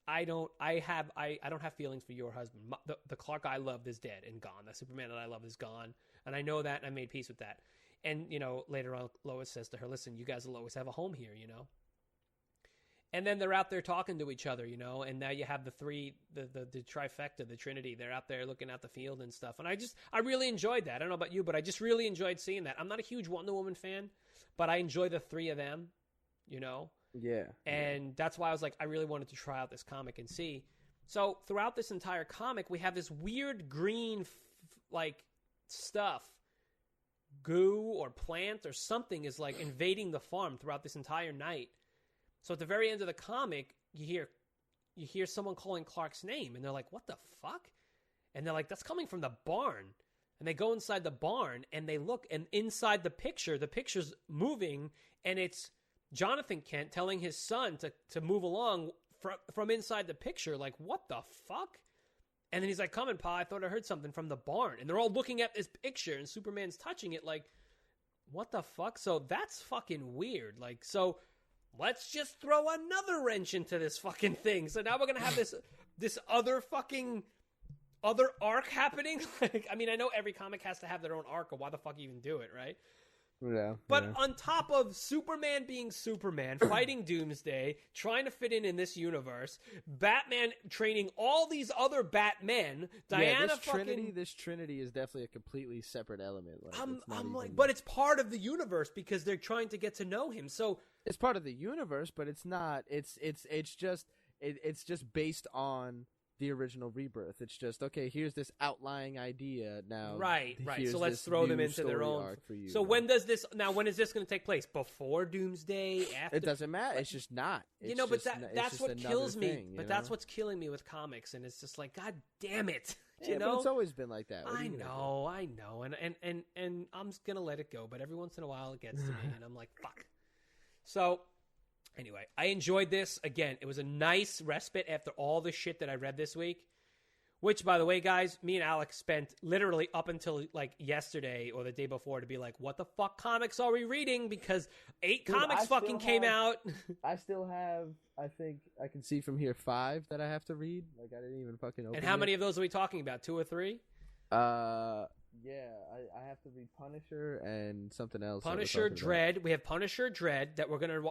I don't have feelings for your husband. The Clark I loved is dead and gone. The Superman that I love is gone. And I know that, and I made peace with that. And, you know, later on, Lois says to her, listen, you guys will always have a home here, you know? And then they're out there talking to each other, you know, and now you have the trifecta, the Trinity. They're out there looking out the field and stuff. And I really enjoyed that. I don't know about you, but I just really enjoyed seeing that. I'm not a huge Wonder Woman fan, but I enjoy the three of them, you know? Yeah. And that's why I was like, I really wanted to try out this comic and see. So throughout this entire comic, we have this weird green, like, stuff. Goo or plant or something is, like, invading the farm throughout this entire night. So at the very end of the comic, you hear someone calling Clark's name, and they're like, what the fuck? And they're like, that's coming from the barn. And they go inside the barn, and they look, and inside the picture's moving, and it's Jonathan Kent telling his son to move along from inside the picture. Like, what the fuck? And then he's like, come on, Pa, I thought I heard something from the barn. And they're all looking at this picture, and Superman's touching it like, what the fuck? So that's fucking weird. Like, so let's just throw another wrench into this fucking thing. So now we're going to have this other arc happening. Like, I mean, I know every comic has to have their own arc, or why the fuck even do it, right? Yeah. But on top of Superman being Superman, fighting Doomsday, trying to fit in this universe, Batman training all these other Batmen, Diana this Trinity is definitely a completely separate element. Like, I'm like, but it's part of the universe because they're trying to get to know him. So it's part of the universe, but it's not. It's just based on the original Rebirth. It's just, okay, here's this outlying idea now. Right. So let's throw them into their own. So when is this going to take place? Before Doomsday? After? It doesn't matter. It's just not. It's but that's what kills me. But that's what's killing me with comics, and it's just like, God damn it. You know? But it's always been like that. I know. And I'm just going to let it go, but every once in a while it gets to me, and I'm like, fuck. So anyway, I enjoyed this. Again, it was a nice respite after all the shit that I read this week. Which, by the way, guys, me and Alex spent literally up until like yesterday or the day before to be like, what the fuck comics are we reading? Because 8 comics fucking came out. I still have, I think I can see from here 5 that I have to read. Like, I didn't even fucking open And how many of those are we talking about? 2 or 3? Yeah, I have to read Punisher and something else. Punisher, Dread. We have Punisher, Dread that we're gonna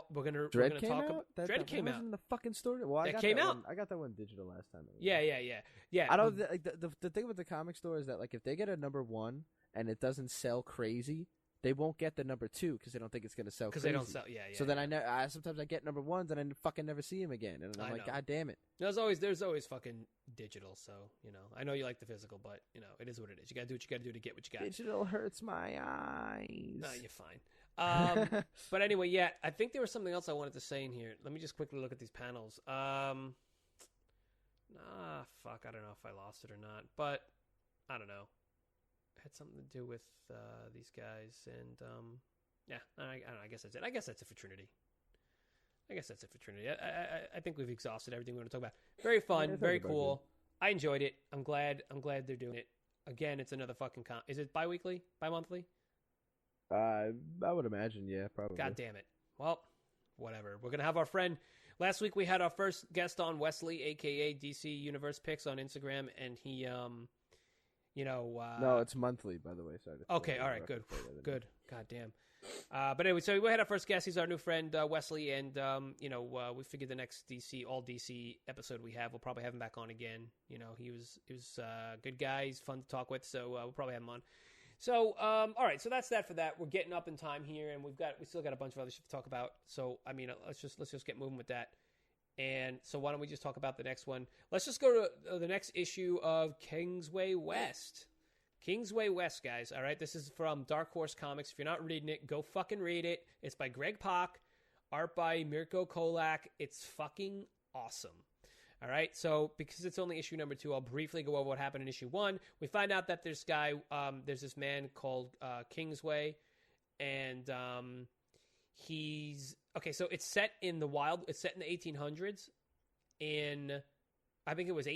Dread came talk out. about. Dread came out. In the fucking story. Well, that came out. I got that one digital last time. Yeah. I don't. The thing with the comic store is that like if they get a #1 and it doesn't sell crazy, they won't get the #2 because they don't think it's gonna sell. Because they don't sell. Yeah. So then I sometimes I get #1s and I fucking never see them again, and I'm like, God damn it. There's always fucking digital. So I know you like the physical, but it is what it is. You gotta do what you gotta do to get what you got. Digital hurts my eyes. No, you're fine. But anyway, yeah, I think there was something else I wanted to say in here. Let me just quickly look at these panels. Fuck, I don't know if I lost it or not, but I don't know. It had something to do with these guys, and yeah, I guess that's it. I guess that's it for Trinity. I think we've exhausted everything we want to talk about. Very fun, very cool. I enjoyed it. I'm glad they're doing it. Again, it's another fucking Is it bi-weekly? Bi-monthly? I would imagine, yeah, probably. God damn it. Well, whatever. We're going to have our friend. Last week we had our first guest on, Wesley, a.k.a. DC Universe Picks on Instagram, and he, no, it's monthly, by the way. Sorry. Okay, all right, good. God damn. But anyway, so we had our first guest. He's our new friend, Wesley, and, we figured the next all DC episode we have, we'll probably have him back on again. He was a good guy. He's fun to talk with, so we'll probably have him on. So, all right, so that's that for that. We're getting up in time here, and we still got a bunch of other shit to talk about. So, I mean, let's just get moving with that. And so why don't we just talk about the next one? Let's just go to the next issue of Kingsway West. Kingsway West, guys. All right, this is from Dark Horse Comics. If you're not reading it, go fucking read it. It's by Greg Pak, art by Mirko Kolak. It's fucking awesome. All right, so because it's only issue #2, I'll briefly go over what happened in issue 1. We find out that there's this man called Kingsway, and so it's set in the wild. It's set in the 1800s. I think it was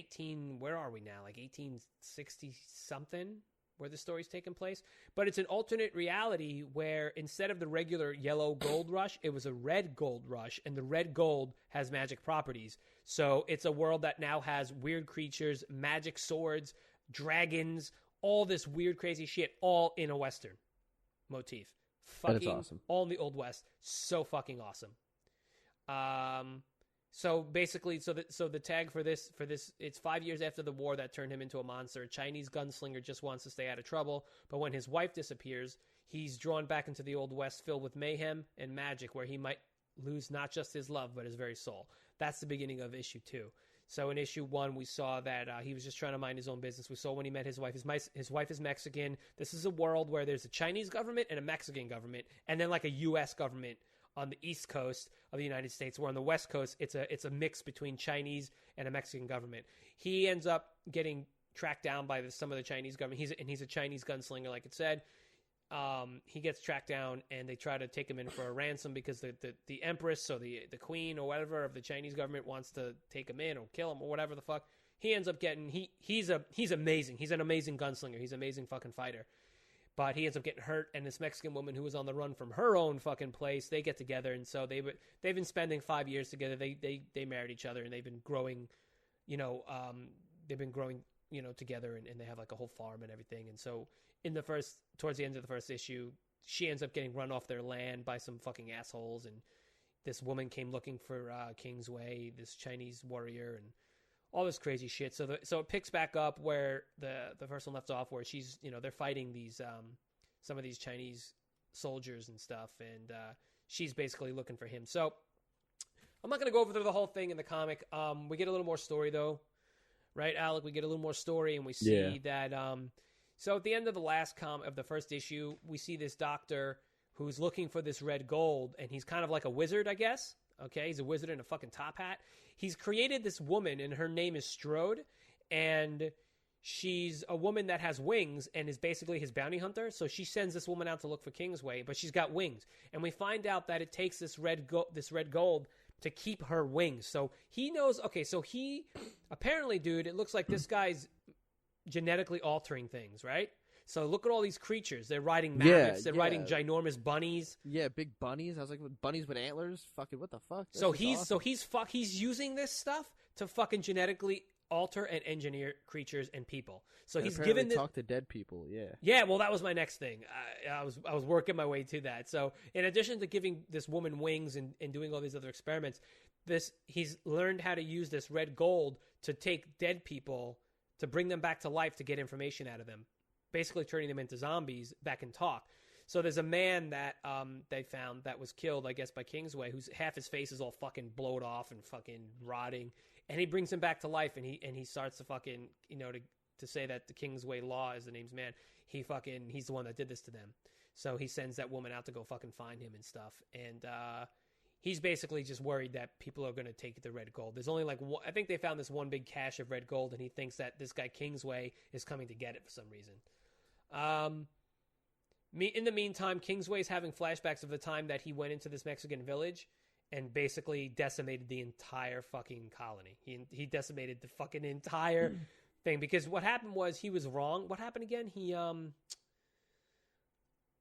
where are we now? Like 1860 something, where the story's taking place. But it's an alternate reality where instead of the regular yellow gold rush, it was a red gold rush, and the red gold has magic properties. So it's a world that now has weird creatures, magic swords, dragons, all this weird, crazy shit, all in a Western motif. Fucking awesome. All in the Old West. So fucking awesome. So basically, so the tag for this, it's 5 years after the war that turned him into a monster. A Chinese gunslinger just wants to stay out of trouble, but when his wife disappears, he's drawn back into the Old West filled with mayhem and magic, where he might lose not just his love, but his very soul. That's the beginning of issue 2. So in issue 1, we saw that he was just trying to mind his own business. We saw when he met his wife. His wife is Mexican. This is a world where there's a Chinese government and a Mexican government, and then like a U.S. government on the East Coast of the United States, where on the West Coast, it's a mix between Chinese and a Mexican government. He ends up getting tracked down by some of the Chinese government. He's a Chinese gunslinger, like it said. He gets tracked down, and they try to take him in for a ransom because the empress, so the queen or whatever of the Chinese government, wants to take him in or kill him or whatever the fuck. He ends up getting he's amazing. He's an amazing gunslinger. He's an amazing fucking fighter. But he ends up getting hurt, and this Mexican woman who was on the run from her own fucking place, they get together, and so they've been spending 5 years together. They married each other, and they've been growing, together, and they have like a whole farm and everything. And so towards the end of the first issue, she ends up getting run off their land by some fucking assholes, and this woman came looking for Kingsway, this Chinese warrior, and all this crazy shit. So it picks back up where the first one left off, where she's, they're fighting these some of these Chinese soldiers and stuff, and she's basically looking for him. So I'm not going to go over the whole thing in the comic. We get a little more story though, right, Alec? We get a little more story, and we see that. So at the end of the first issue, we see this doctor who's looking for this red gold, and he's kind of like a wizard, I guess. Okay, he's a wizard in a fucking top hat. He's created this woman, and her name is Strode, and she's a woman that has wings and is basically his bounty hunter. So she sends this woman out to look for Kingsway, but she's got wings. And we find out that it takes this red gold to keep her wings. So he knows, okay, so apparently, dude, it looks like this guy's genetically altering things, right? So look at all these creatures. They're riding mammoths. They're riding ginormous bunnies. Yeah, big bunnies. I was like, bunnies with antlers? Fucking what the fuck? He's using this stuff to fucking genetically alter and engineer creatures and people. So and he's given this. Talk to dead people. Yeah. Yeah, well, that was my next thing. I was working my way to that. So in addition to giving this woman wings and doing all these other experiments, he's learned how to use this red gold to take dead people, to bring them back to life, to get information out of them, basically turning them into zombies that can talk. So there's a man that they found that was killed, I guess, by Kingsway, who's half his face is all fucking blowed off and fucking rotting, and he brings him back to life, and he starts to fucking, you know, to say that the Kingsway Law is the name's man. He's the one that did this to them. So he sends that woman out to go fucking find him and stuff, and he's basically just worried that people are going to take the red gold. There's only I think they found this one big cache of red gold, and he thinks that this guy Kingsway is coming to get it for some reason. In the meantime, Kingsway's having flashbacks of the time that he went into this Mexican village and basically decimated the entire fucking colony. He decimated the fucking entire thing, because what happened was he was wrong. What happened again?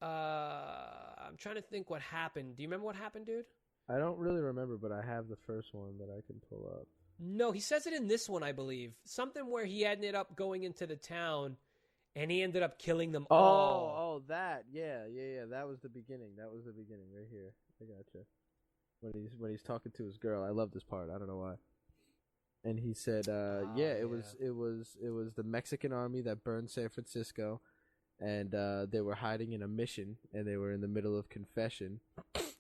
I'm trying to think what happened. Do you remember what happened, dude? I don't really remember, but I have the first one that I can pull up. No, he says it in this one, I believe. Something where he ended up going into the town and he ended up killing them all. Oh, that. Yeah. That was the beginning. Right here. I gotcha. When he's talking to his girl. I love this part. I don't know why. And he said, it was the Mexican army that burned San Francisco, and they were hiding in a mission, and they were in the middle of confession,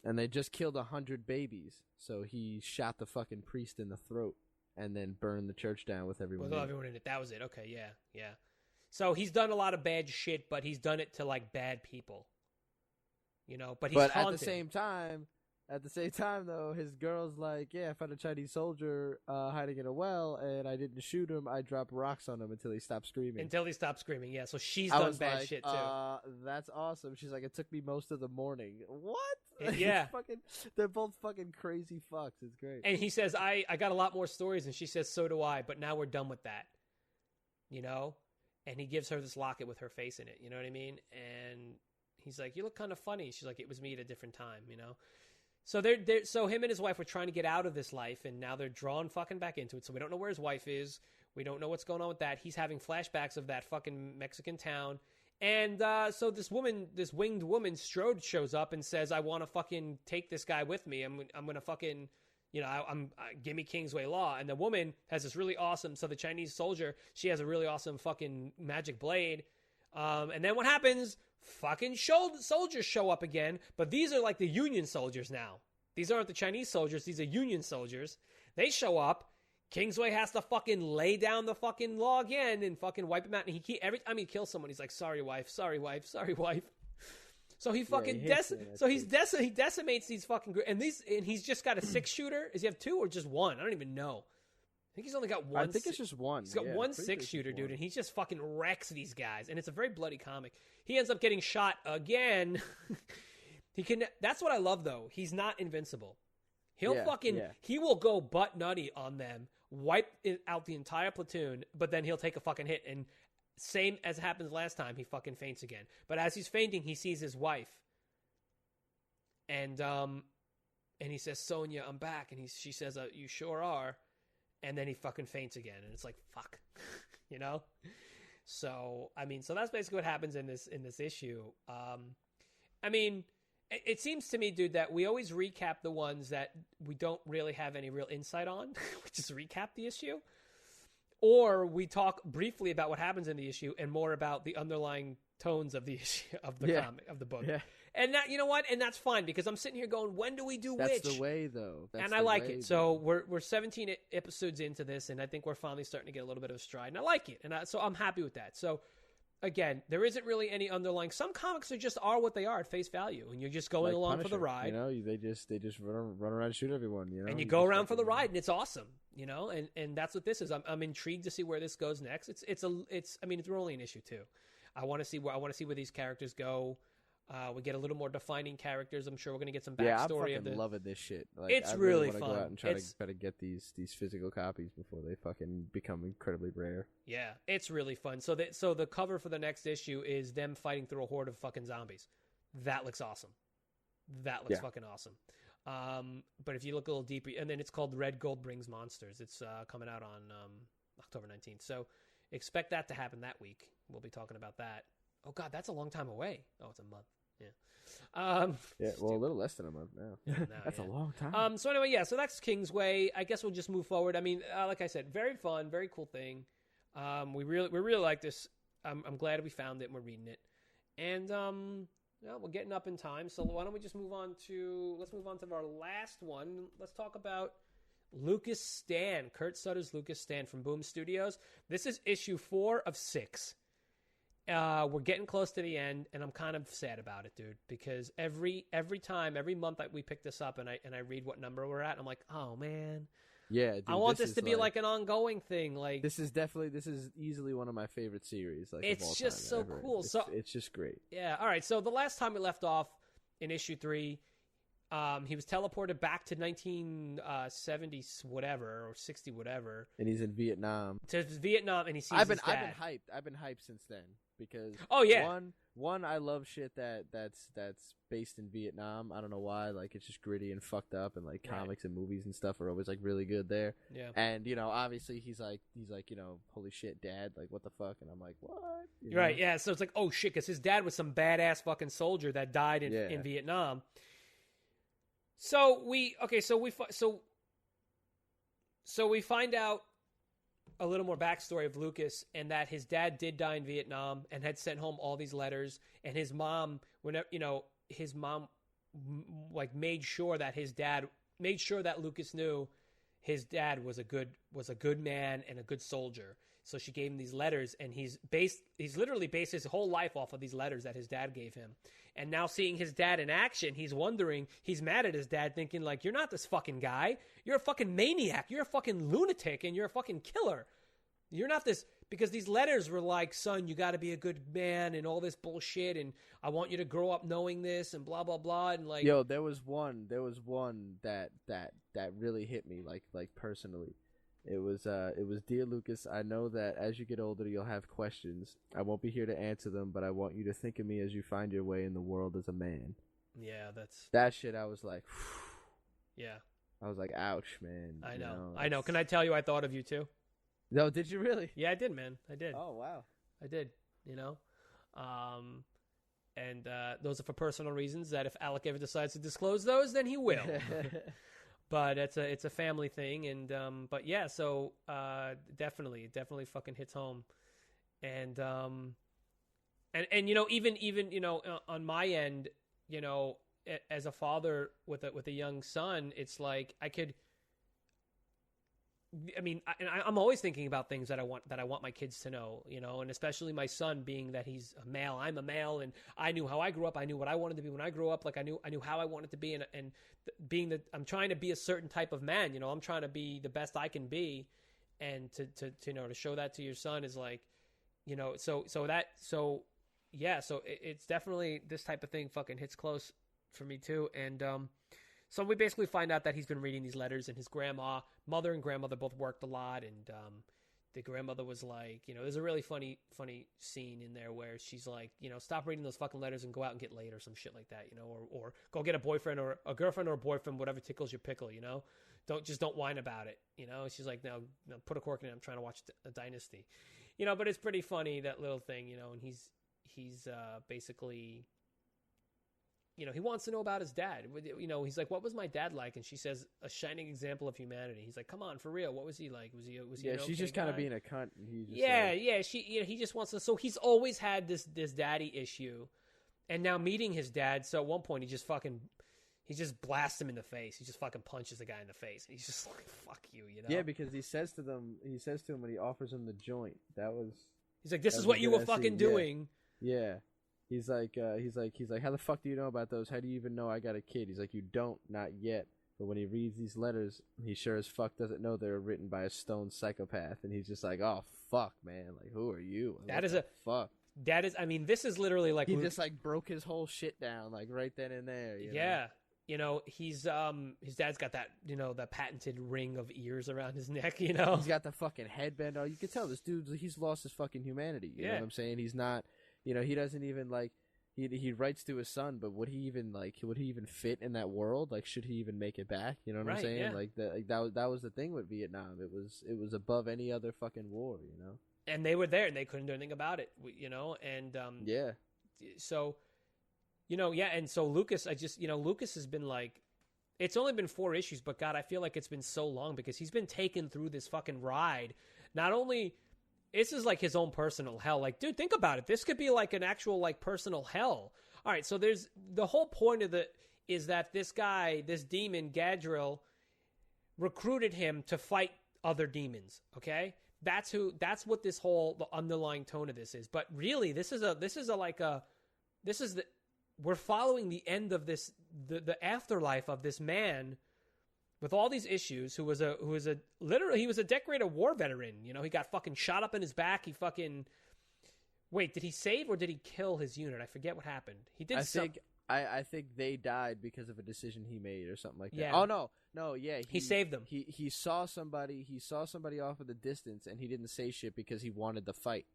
and they just killed 100 babies. So he shot the fucking priest in the throat, and then burned the church down with everyone. With everyone in it. That was it. Okay, yeah. So he's done a lot of bad shit, but he's done it to like bad people, you know. But he's haunted. At the same time, though, his girl's like, "Yeah, I found a Chinese soldier hiding in a well, and I didn't shoot him. I dropped rocks on him until he stopped screaming." Yeah. So she's done bad shit too. That's awesome. She's like, "It took me most of the morning." What? Yeah. They're both fucking crazy fucks. It's great. And he says, "I got a lot more stories," and she says, "So do I." But now we're done with that, you know. And he gives her this locket with her face in it. You know what I mean? And he's like, "You look kind of funny." She's like, "It was me at a different time," you know? So so him and his wife were trying to get out of this life, and now they're drawn fucking back into it. So we don't know where his wife is. We don't know what's going on with that. He's having flashbacks of that fucking Mexican town. And so this winged woman, Strode, shows up and says, "I want to fucking take this guy with me. I'm going to fucking, you know, give me Kingsway Law." And the woman has this really awesome, so the Chinese soldier, she has a really awesome fucking magic blade. And then what happens? Fucking soldiers show up again, but these are like the Union soldiers now. These aren't the Chinese soldiers. These are Union soldiers. They show up. Kingsway has to fucking lay down the fucking law again and fucking wipe him out. And every time he kills someone, he's like, "Sorry, wife. Sorry, wife. Sorry, wife." So he fucking he decimates these fucking and he's just got a 6-shooter. Does he have 2 or just 1? I don't even know. I think he's only got 1. I think it's just 1. He's got 1 6-shooter, dude, and he just fucking wrecks these guys. And it's a very bloody comic. He ends up getting shot again. That's what I love, though. He's not invincible. He will go butt nutty on them, wipe out the entire platoon, but then he'll take a fucking hit. And same as happens last time, he fucking faints again. But as he's fainting, he sees his wife. And he says, "Sonia, I'm back." And she says, "You sure are." And then he fucking faints again, and it's like, fuck, you know? So, I mean, so that's basically what happens in this issue. I mean, it seems to me, dude, that we always recap the ones that we don't really have any real insight on. We just recap the issue. Or we talk briefly about what happens in the issue and more about the underlying tones of the issue, of the comic, of the book. Yeah. And that, you know what? And that's fine, because I'm sitting here going, when do we do which? That's the way, though. And I like it. So we're 17 episodes into this, and I think we're finally starting to get a little bit of a stride. And I like it. And so I'm happy with that. So, again, there isn't really any underlying. Some comics are what they are at face value, and you're just going along Punisher, for the ride. You know, they just run around and shoot everyone. You know, and you go around for the ride, and it's awesome. You know, and that's what this is. I'm intrigued to see where this goes next. I mean, it's only an issue 2. I want to see where these characters go. We get a little more defining characters. I'm sure we're going to get some backstory. I'm fucking loving this shit. Like, it's really fun. Go out and try to get these physical copies before they fucking become incredibly rare. Yeah, it's really fun. So the cover for the next issue is them fighting through a horde of fucking zombies. That looks awesome. That looks fucking awesome. But if you look a little deeper, and then it's called Red Gold Brings Monsters. It's coming out October 19th. So expect that to happen that week. We'll be talking about that. Oh God, that's a long time away. Oh, it's a month. Yeah. Yeah, well, a little less than a month now. That's a long time. So anyway, yeah, so that's Kingsway. I guess we'll just move forward. I mean, like I said, very fun, very cool thing. We really like this. I'm glad we found it and we're reading it. And we're getting up in time. So why don't we just move on to our last one. Let's talk about Lucas Stan, Kurt Sutter's Lucas Stan from Boom Studios. This is issue 4 of 6. We're getting close to the end, and I'm kind of sad about it, dude, because every month that we pick this up and I read what number we're at, I'm like, oh man, yeah, dude, I want this to be like an ongoing thing. Like this is easily one of my favorite series. Like it's of all just time so ever. cool. It's just great. Yeah. All right. So the last time we left off in issue 3. He was teleported back to 1970 whatever or 60 whatever, and he's in Vietnam. To Vietnam, and he sees I've been hyped. I've been hyped since then because one I love shit that's based in Vietnam. I don't know why, like it's just gritty and fucked up, and like comics and movies and stuff are always like really good there. Yeah, and obviously he's like holy shit, dad, like what the fuck, and I'm like what? Right, yeah. So it's like oh shit, because his dad was some badass fucking soldier that died in Vietnam. So we find out a little more backstory of Lucas, and that his dad did die in Vietnam and had sent home all these letters, and his mom, like made sure that Lucas knew his dad was a good man and a good soldier. So she gave him these letters, and he's literally based his whole life off of these letters that his dad gave him. And now seeing his dad in action, he's mad at his dad, thinking like, you're not this fucking guy. You're a fucking maniac. You're a fucking lunatic, and you're a fucking killer. You're not this, because these letters were like, son, you got to be a good man and all this bullshit, and I want you to grow up knowing this and blah blah blah, and like, yo, there was one that really hit me like personally. It was Dear Lucas, I know that as you get older you'll have questions. I won't be here to answer them, but I want you to think of me as you find your way in the world as a man. Yeah, that shit. I was like, yeah. I was like, ouch, man. I know. Can I tell you I thought of you too? No, did you really? Yeah, I did, man. I did. Oh, wow. I did, and those are for personal reasons that if Alec ever decides to disclose those, then he will. But it's a family thing, and but yeah, so definitely fucking hits home, and even on my end, as a father with a young son, it's like I'm always thinking about things that I want my kids to know, and especially my son, being that he's a male, I'm a male, and I knew how I grew up. I knew what I wanted to be when I grew up. Like I knew how I wanted to be, and being that I'm trying to be a certain type of man, I'm trying to be the best I can be, and to show that to your son is like, so it's definitely this type of thing fucking hits close for me too, and so we basically find out that he's been reading these letters, and his mother and grandmother both worked a lot, and the grandmother was like, there's a really funny scene in there where she's like, stop reading those fucking letters and go out and get laid or some shit like that, or go get a boyfriend or a girlfriend or a boyfriend, whatever tickles your pickle, don't whine about it, She's like, no, put a cork in it. I'm trying to watch a Dynasty, but it's pretty funny, that little thing, and he's basically, he wants to know about his dad. He's like, what was my dad like? And she says, a shining example of humanity. He's like, come on, for real. What was he like? Was he yeah, an okay she's just kind guy? of being a cunt. And he just he just wants to. So he's always had this daddy issue, and now meeting his dad. So at one point, he just blasts him in the face. He just fucking punches the guy in the face, and he's just like, fuck you, Yeah, because he says to him when he offers him the joint. He's like, this is what you were fucking doing. Yeah. He's like, how the fuck do you know about those? How do you even know I got a kid? He's like, you don't, not yet. But when he reads these letters, he sure as fuck doesn't know they're written by a stone psychopath. And he's just like, oh, fuck, man. Like, who are you? Fuck. This is literally like... He just, like, broke his whole shit down, like, right then and there. Yeah. He's, his dad's got that, that patented ring of ears around his neck, He's got the fucking headband. Oh, you can tell this dude, he's lost his fucking humanity. You know what I'm saying? He's not... he doesn't even, like, he writes to his son, but would he even fit in that world? Like, should he even make it back? You know what I'm saying? Yeah. Like that was the thing with Vietnam. It was above any other fucking war, you know. And they were there, and they couldn't do anything about it, you know. And yeah. So, you know, yeah, and so Lucas, Lucas has been like, it's only been 4 issues, but God, I feel like it's been so long because he's been taken through this fucking ride. Not only, this is like his own personal hell. Like, dude, think about it. This could be like an actual like personal hell. All right, so there's the whole point of is that this guy, this demon Gadriel, recruited him to fight other demons. Okay, that's what this whole the underlying tone of this is. But really, we're following the end of this, the afterlife of this man with all these issues, he was a decorated war veteran. You know, he got fucking shot up in his back. He fucking, wait, did he save or did he kill his unit? I forget what happened. He did I think they died because of a decision he made or something like that. Yeah. Oh no, yeah. He saved them. He saw somebody off in the distance, and he didn't say shit because he wanted the fight.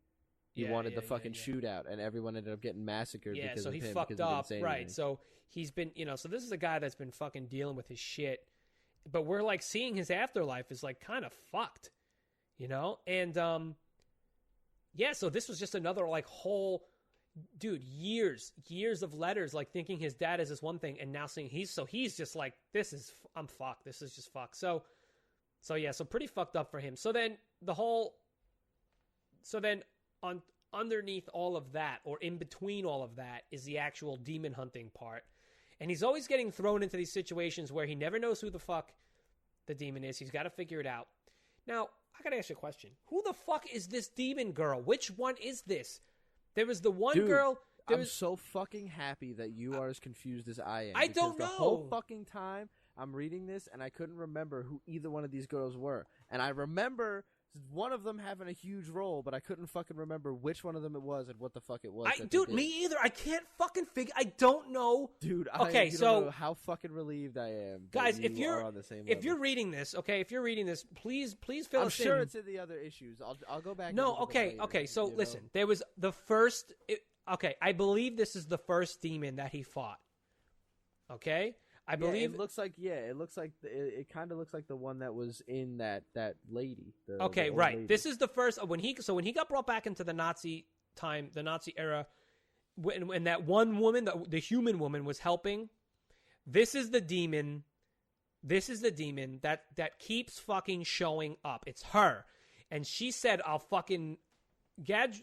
He wanted the fucking shootout, and everyone ended up getting massacred because of him. Yeah, so he fucked up, right? Anything. So he's been, so this is a guy that's been fucking dealing with his shit, but we're like seeing his afterlife is like kind of fucked, you know? And so this was just another like whole, dude, years of letters, like thinking his dad is this one thing, and now seeing he's just like, I'm fucked. This is just fucked. So pretty fucked up for him. So then underneath all of that, or in between all of that, is the actual demon hunting part. And he's always getting thrown into these situations where he never knows who the fuck the demon is. He's got to figure it out. Now, I got to ask you a question. Who the fuck is this demon girl? Which one is this? There was the one girl... I'm so fucking happy that you are as confused as I am. I don't know. The whole fucking time I'm reading this, and I couldn't remember who either one of these girls were. And I remember... one of them having a huge role, but I couldn't fucking remember which one of them it was and what the fuck it was. Dude, me either. I can't fucking figure. I don't know. Dude, you don't know how fucking relieved I am. Guys, if you're reading this, please fill us in. I'm sure it's in the other issues. I'll go back. No, okay. So listen, there was the first. I believe this is the first demon that he fought. Okay. I believe it looks like it kind of looks like the one that was in that lady. Okay, right. Lady. This is the first when he got brought back into the Nazi time, the Nazi era, when that one woman, the human woman, was helping. This is the demon. This is the demon that keeps fucking showing up. It's her, and she said, "I'll fucking."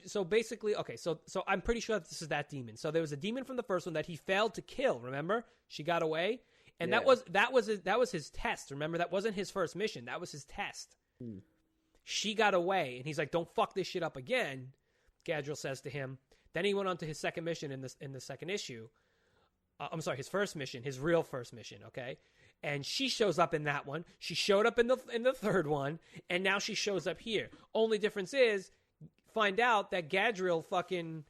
So basically, okay, so I'm pretty sure that this is that demon. So there was a demon from the first one that he failed to kill. Remember, she got away, and that was his test. Remember, that wasn't his first mission. That was his test. She got away, and he's like, "Don't fuck this shit up again." Gadriel says to him. Then he went on to his second mission in the second issue. I'm sorry, his first mission, his real first mission. Okay, and she shows up in that one. She showed up in the third one, and now she shows up here. Only difference is. Find out that Gadriel fucking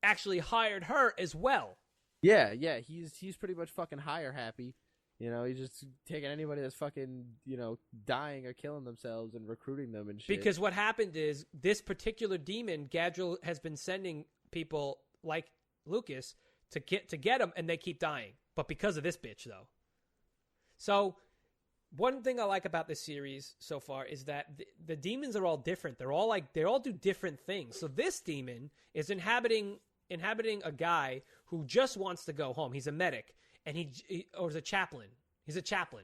actually hired her as well. Yeah, he's pretty much fucking hire happy. You know, he's just taking anybody that's fucking, dying or killing themselves and recruiting them and shit. Because what happened is this particular demon, Gadriel has been sending people like Lucas to get him, and they keep dying. But because of this bitch, though. So one thing I like about this series so far is that the demons are all different. They all do different things. So this demon is inhabiting a guy who just wants to go home. He's a medic, and or is a chaplain. He's a chaplain,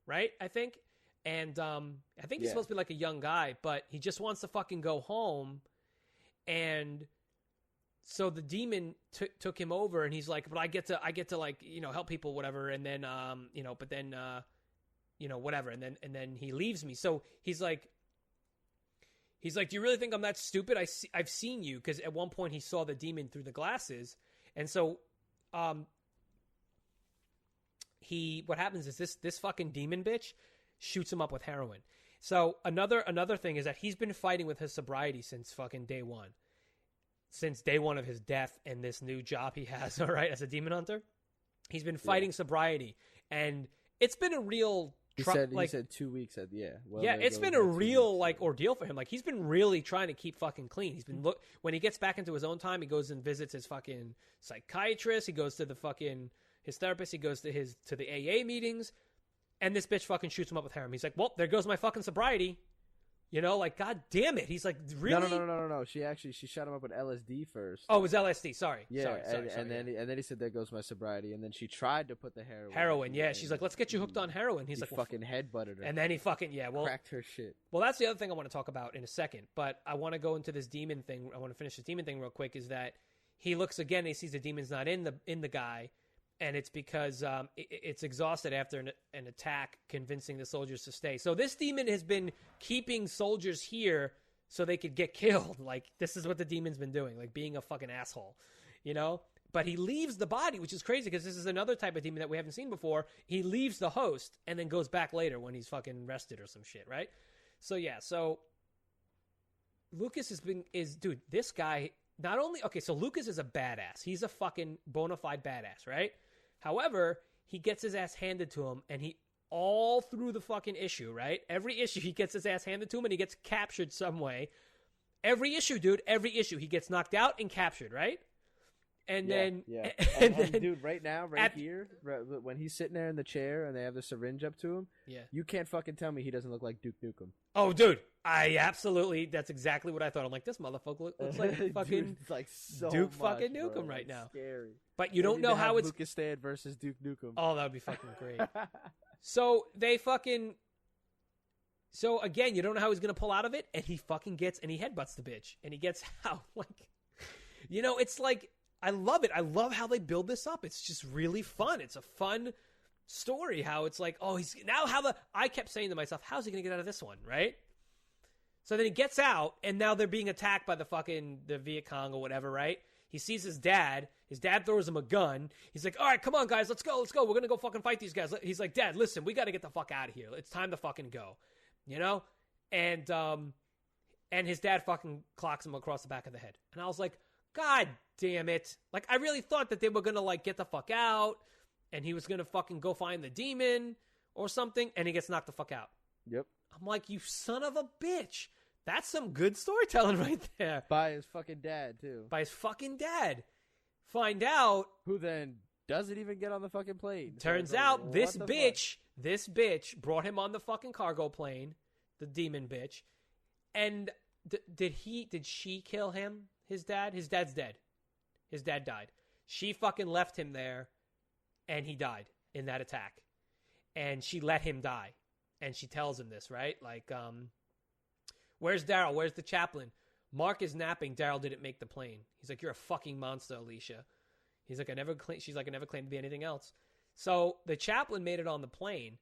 right? I think, and I think he's supposed to be like a young guy, but he just wants to fucking go home. And so the demon took him over, and he's like, "But I get to like help people, whatever." And then but then. Whatever. And then he leaves me. So he's like, "Do you really think I'm that stupid? I've seen you." Cause at one point he saw the demon through the glasses. And so, what happens is this fucking demon bitch shoots him up with heroin. So another thing is that he's been fighting with his sobriety since fucking day one. Since day one of his death and this new job he has, all right, as a demon hunter. He's been fighting sobriety, and it's been a real He said 2 weeks. Well, yeah, it's been a real ordeal for him. Like, he's been really trying to keep fucking clean. He's been when he gets back into his own time, he goes and visits his fucking psychiatrist. He goes to his therapist. He goes to the AA meetings, and this bitch fucking shoots him up with heroin. He's like, well, there goes my fucking sobriety. You know, like, god damn it. He's like, really? No. She shot him up with LSD first. Oh, it was LSD. Sorry. Yeah, sorry. And then he said, there goes my sobriety. And then she tried to put the heroin. Heroin, yeah. She's like, let's get you hooked on heroin. He's like, fucking headbutted her. And then he fucking, cracked her shit. Well, that's the other thing I want to talk about in a second. But I want to go into this demon thing. I want to finish this demon thing real quick, is that he looks again and he sees the demon's not in the guy. And it's because it's exhausted after an attack, convincing the soldiers to stay. So this demon has been keeping soldiers here so they could get killed. Like, this is what the demon's been doing, like being a fucking asshole, you know? But he leaves the body, which is crazy because this is another type of demon that we haven't seen before. He leaves the host and then goes back later when he's fucking rested or some shit, right? So, yeah, so Lucas dude, this guy, not only, okay, so Lucas is a badass. He's a fucking bona fide badass, right? However, he gets his ass handed to him, and he, all through the fucking issue, right? Every issue, he gets his ass handed to him, and he gets captured some way. Every issue, dude, he gets knocked out and captured, right? And then... And dude, right now, here, when he's sitting there in the chair, and they have the syringe up to him, you can't fucking tell me he doesn't look like Duke Nukem. Oh, dude, that's exactly what I thought. I'm like, this motherfucker looks like fucking dude, like so Duke much, fucking Nukem bro. right now. Scary. But you don't know how it's... Lucas Stad versus Duke Nukem. Oh, that would be fucking great. So they fucking... So again, you don't know how he's going to pull out of it, and he fucking gets... And he headbutts the bitch, and he gets out. Like, you know, it's like... I love it. I love how they build this up. It's just really fun. It's a fun story. How it's like, oh, he's... Now I kept saying to myself, how's he going to get out of this one, right? So then he gets out, and now they're being attacked by the Viet Cong or whatever, right? He sees his dad. His dad throws him a gun. He's like, all right, come on, guys. Let's go. We're going to go fucking fight these guys. He's like, Dad, listen, we got to get the fuck out of here. It's time to fucking go. You know? And his dad fucking clocks him across the back of the head. And I was like, God damn it. Like, I really thought that they were going to, like, get the fuck out. And he was going to fucking go find the demon or something. And he gets knocked the fuck out. Yep. I'm like, you son of a bitch. That's some good storytelling right there. By his fucking dad, too. By his fucking dad. Find out. Who then doesn't even get on the fucking plane. Turns out this bitch brought him on the fucking cargo plane. The demon bitch. And did she kill him? His dad? His dad's dead. His dad died. She fucking left him there. And he died in that attack. And she let him die. And she tells him this, right? Like, where's Daryl? Where's the chaplain? Mark is napping. Daryl didn't make the plane. He's like, you're a fucking monster, Alicia. She's like, I never claimed to be anything else. So the chaplain made it on the plane.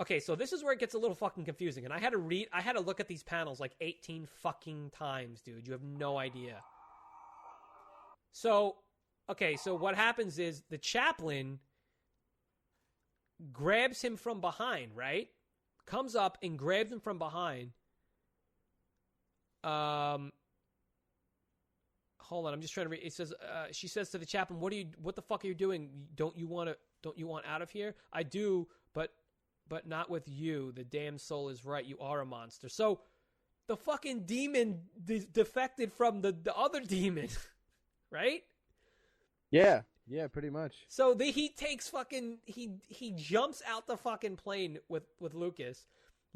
Okay, so this is where it gets a little fucking confusing. And I had to look at these panels like 18 fucking times, dude. You have no idea. So, okay, so what happens is the chaplain grabs him from behind, right? Comes up and grabs him from behind. Hold on, I'm just trying to read. It says, she says to the chaplain, what the fuck are you doing? Don't you want out of here? I do, but not with you. The damn soul is right. You are a monster. So the fucking demon defected from the other demon, right? Yeah, pretty much. So he takes fucking, he jumps out the fucking plane with Lucas.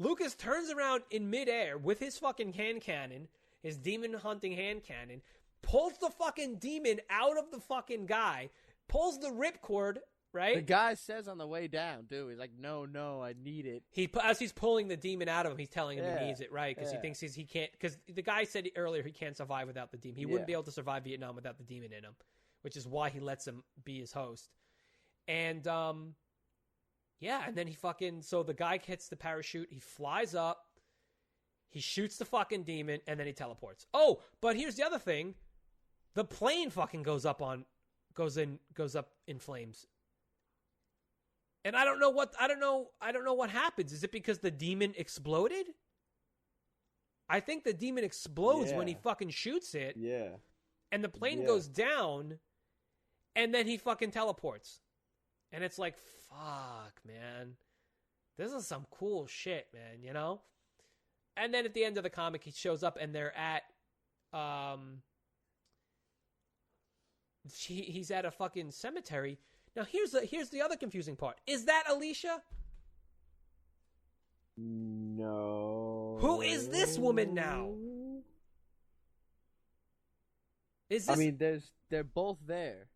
Lucas turns around in midair with his fucking hand cannon, his demon hunting hand cannon, pulls the fucking demon out of the fucking guy, pulls the ripcord, right? The guy says on the way down, dude, he's like, no, I need it. As he's pulling the demon out of him, he's telling him he needs it, right? Because he thinks he can't, because the guy said earlier he can't survive without the demon. He wouldn't be able to survive Vietnam without the demon in him, which is why he lets him be his host. And, and then so the guy hits the parachute, he flies up, he shoots the fucking demon, and then he teleports. Oh, but here's the other thing. The plane fucking goes up in flames. And I don't know what happens. Is it because the demon exploded? I think the demon explodes when he fucking shoots it. Yeah. And the plane goes down, and then he fucking teleports. And it's like, fuck, man. This is some cool shit, man, you know? And then at the end of the comic, he shows up and they're at, he's at a fucking cemetery. Now, here's the other confusing part. Is that Alicia? No. Who is this woman now? Is this... I mean, they're both there.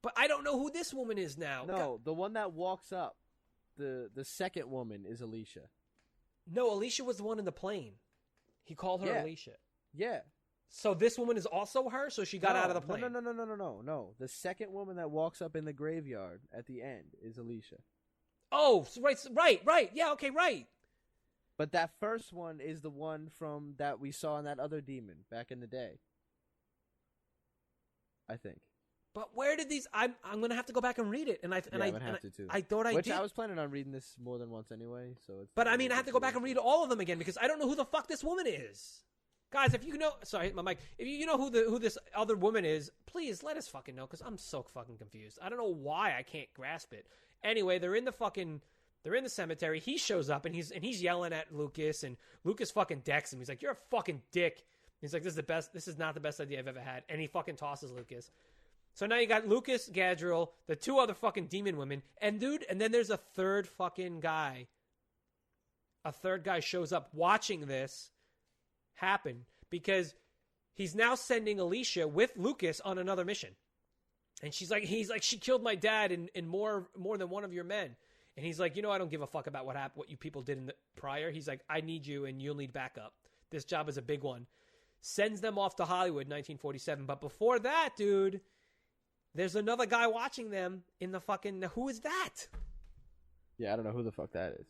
But I don't know who this woman is now. No, the one that walks up, the second woman is Alicia. No, Alicia was the one in the plane. He called her Alicia. Yeah. So this woman is also her? So she got out of the plane? No. The second woman that walks up in the graveyard at the end is Alicia. Oh, right. Yeah, okay, right. But that first one is the one from that we saw in that other demon back in the day. I think. But where did these? I'm gonna have to go back and read it, I thought I Which did. I was planning on reading this more than once anyway. So it's. But I mean, I have to go back and read all of them again because I don't know who the fuck this woman is. Guys, if you know, sorry, my mic. If you know who this other woman is, please let us fucking know because I'm so fucking confused. I don't know why I can't grasp it. Anyway, they're in the cemetery. He shows up and he's yelling at Lucas, and Lucas fucking decks him. He's like, "You're a fucking dick." He's like, "This is not the best idea I've ever had," and he fucking tosses Lucas. So now you got Lucas, Gadriel, the two other fucking demon women, and then there's a third fucking guy. A third guy shows up watching this happen because he's now sending Alicia with Lucas on another mission. And he's like, she killed my dad and more than one of your men. And he's like, I don't give a fuck about what you people did in the prior. He's like, I need you and you'll need backup. This job is a big one. Sends them off to Hollywood, 1947. But before that, dude, there's another guy watching them in the fucking... Who is that? Yeah, I don't know who the fuck that is.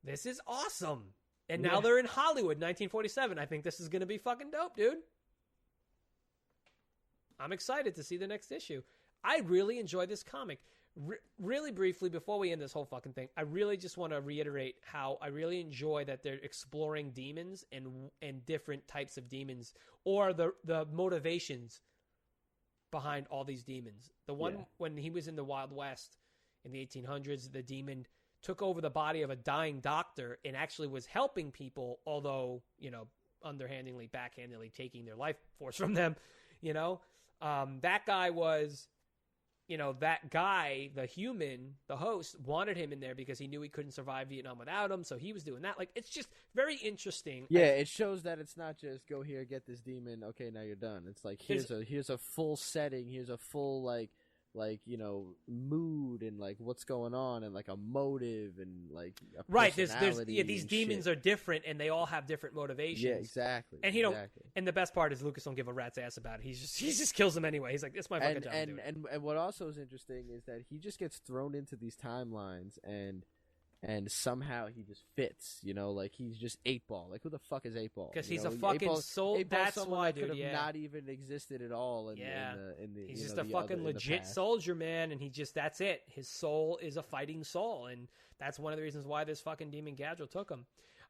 This is awesome. And now they're in Hollywood, 1947. I think this is going to be fucking dope, dude. I'm excited to see the next issue. I really enjoy this comic. Really briefly, before we end this whole fucking thing, I really just want to reiterate how I really enjoy that they're exploring demons and different types of demons or the motivations behind all these demons. The one when he was in the Wild West in the 1800s, the demon took over the body of a dying doctor and actually was helping people, although, underhandedly, backhandedly taking their life force from them, that guy was, that guy, the human, the host, wanted him in there because he knew he couldn't survive Vietnam without him, so he was doing that. Like, it's just very interesting. Yeah, it shows that it's not just go here, get this demon, okay, now you're done. It's like here's a full setting, here's a full mood and like what's going on and like a motive and like a personality. These demons are different and they all have different motivations. Yeah, exactly. And and the best part is Lucas don't give a rat's ass about it. He just kills them anyway. He's like, "It's my fucking job." And what also is interesting is that he just gets thrown into these timelines and somehow he just fits, like he's just 8-Ball. Like, who the fuck is 8-Ball? Because he's a fucking soul. That's why, dude. Could have not even existed at all. In the he's just a fucking legit soldier, man, and that's it. His soul is a fighting soul, and that's one of the reasons why this fucking demon Gadriel took him.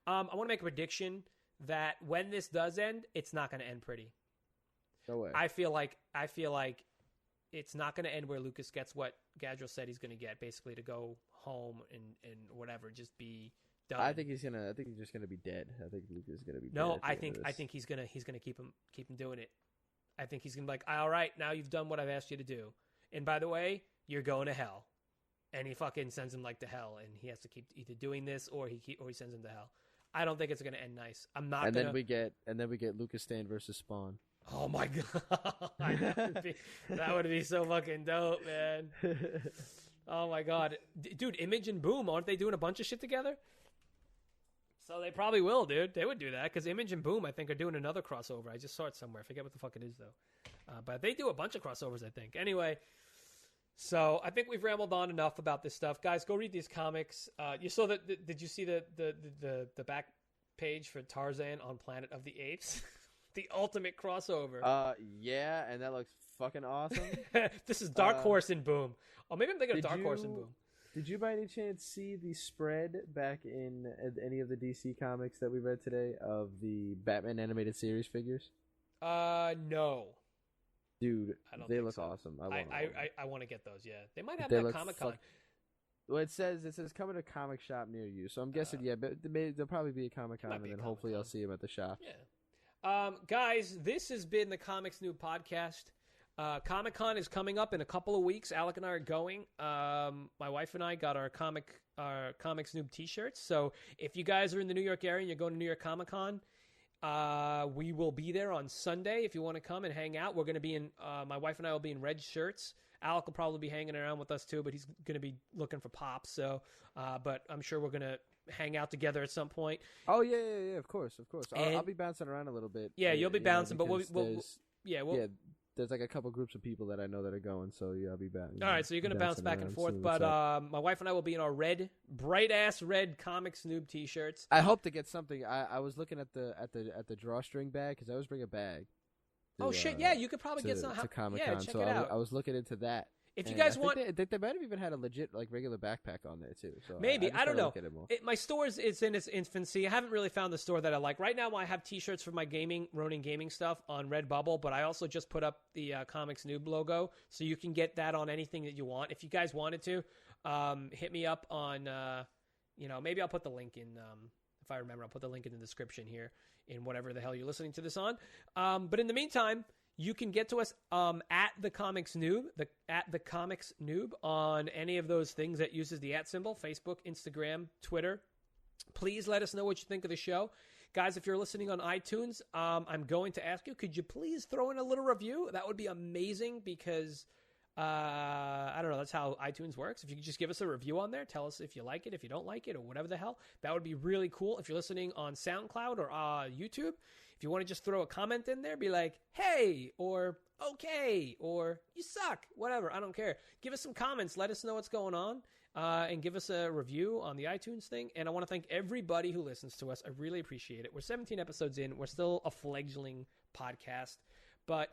I want to make a prediction that when this does end, it's not going to end pretty. No way. I feel like it's not going to end where Lucas gets what Gadriel said he's going to get, basically to go home and whatever, just be done. I think he's just gonna be dead. I think Lucas is gonna be dead. No, I think he's gonna keep him doing it. I think he's gonna be like, all right, now you've done what I've asked you to do, and by the way, you're going to hell, and he fucking sends him like to hell, and he has to keep either doing this or he sends him to hell. I don't think it's gonna end nice. Then we get Lucas Stain versus Spawn. Oh my god, that would be so fucking dope, man. Oh my god. Dude, Image and Boom, aren't they doing a bunch of shit together? So they probably will, dude. They would do that because Image and Boom, I think, are doing another crossover. I just saw it somewhere. I forget what the fuck it is, though. But they do a bunch of crossovers, I think. Anyway, so I think we've rambled on enough about this stuff. Guys, go read these comics. You saw that? Did you see the back page for Tarzan on Planet of the Apes? The ultimate crossover. Yeah, and that looks fucking awesome. This is Dark Horse and Boom. Oh, maybe I'm thinking of Dark Horse and Boom. Did you by any chance see the spread back in any of the DC comics that we read today of the Batman animated series figures? No. Dude, they look awesome. I want to get those, yeah. They might have that Comic-Con. Well, it says coming to a comic shop near you. So I'm guessing, but there'll probably be a Comic-Con, and then hopefully I'll see him at the shop. Yeah. Guys, this has been the Comics Noob podcast. Comic-Con is coming up in a couple of weeks. Alec and I are going. My wife and I got our Comics Noob t-shirts. So if you guys are in the New York area and you're going to New York Comic-Con, we will be there on Sunday if you want to come and hang out. We're going to be in, my wife and I will be in red shirts. Alec will probably be hanging around with us too, but he's going to be looking for pops. So, but I'm sure we're going to hang out together at some point. Oh yeah, of course. I'll be bouncing around a little bit. Yeah, you'll be bouncing, but there's like a couple groups of people that I know that are going, so yeah, I'll be back. All right, so you're going to bounce back and forth, but my wife and I will be in our bright-ass red Comics Noob t-shirts. I hope to get something. I was looking at the drawstring bag, because I always bring a bag. Shit, yeah, you could probably get some. To Comic-Con, yeah, check so it out. I was looking into that. If you guys want, they might have even had a legit like regular backpack on there too. So maybe I don't know. My store is in its infancy. I haven't really found the store that I like right now. I have T-shirts for my Ronin gaming stuff on Redbubble, but I also just put up the Comics Noob logo, so you can get that on anything that you want. If you guys wanted to, hit me up on. Maybe I'll put the link in. If I remember, I'll put the link in the description here in whatever the hell you're listening to this on. But in the meantime, you can get to us at the Comics Noob, at the Comics Noob on any of those things that uses the @ symbol: Facebook, Instagram, Twitter. Please let us know what you think of the show. Guys, if you're listening on iTunes, I'm going to ask you, could you please throw in a little review? That would be amazing because, I don't know, that's how iTunes works. If you could just give us a review on there, tell us if you like it, if you don't like it, or whatever the hell, that would be really cool. If you're listening on SoundCloud or YouTube, if you want to just throw a comment in there, be like, hey, or okay, or you suck, whatever, I don't care. Give us some comments, let us know what's going on, and give us a review on the iTunes thing. And I want to thank everybody who listens to us. I really appreciate it. We're 17 episodes in. We're still a fledgling podcast, but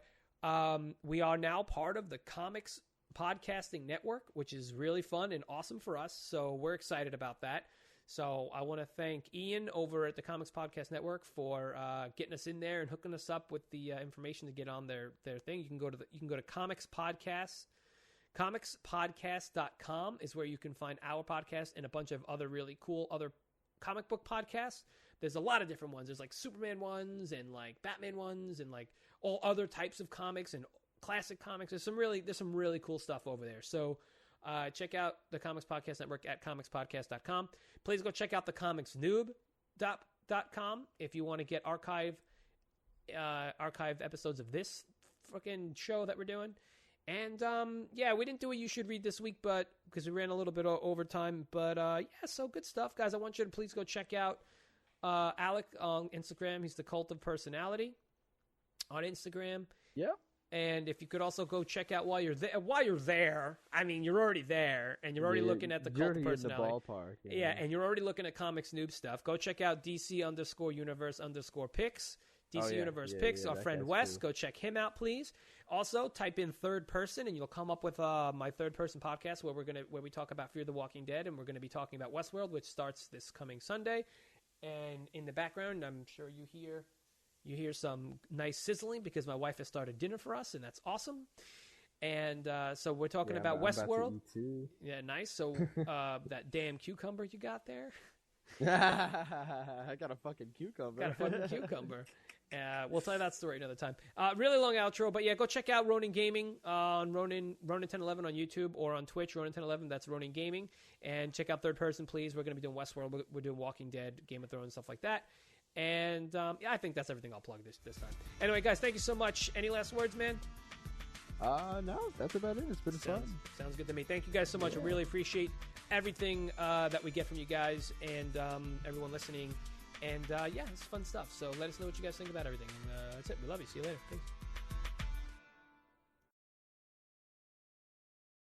we are now part of the Comics Podcasting Network, which is really fun and awesome for us. So we're excited about that. So I want to thank Ian over at the Comics Podcast Network for getting us in there and hooking us up with the information to get on their thing. You can go to Comics Podcasts. ComicsPodcast.com is where you can find our podcast and a bunch of other really cool other comic book podcasts. There's a lot of different ones. There's like Superman ones and like Batman ones and like all other types of comics and classic comics. There's some really cool stuff over there. So check out the Comics Podcast Network at comicspodcast.com. Please go check out the comicsnoob.com if you want to get archived episodes of this fucking show that we're doing. And we didn't do a You Should Read this week, but because we ran a little bit over time. But so good stuff, guys. I want you to please go check out Alec on Instagram. He's the Cult of Personality on Instagram. Yep. And if you could also go check out while you're there, I mean, you're already there, and you're already looking at the Cult of Personality. In the ballpark. Yeah, and you're already looking at Comics Noob stuff. Go check out DC_Universe_Picks. DC Universe Picks, our friend Wes. Cool. Go check him out, please. Also, type in third person, and you'll come up with my third person podcast where we talk about Fear the Walking Dead, and we're going to be talking about Westworld, which starts this coming Sunday. And in the background, I'm sure you hear some nice sizzling because my wife has started dinner for us, and that's awesome. And so we're talking about Westworld. About to eat too. Yeah, nice. So that damn cucumber you got there. I got a fucking cucumber. We'll tell you that story another time. Really long outro, but yeah, go check out Ronin Gaming on Ronin 1011 on YouTube or on Twitch, Ronin 1011. That's Ronin Gaming. And check out Third Person, please. We're going to be doing Westworld. We're doing Walking Dead, Game of Thrones, stuff like that. And I think that's everything I'll plug this time. Anyway, guys, thank you so much. Any last words, man? No, that's about it. It's been fun. Sounds good to me. Thank you guys so much. I really appreciate everything that we get from you guys and everyone listening. And it's fun stuff. So let us know what you guys think about everything. And that's it. We love you. See you later. Thanks.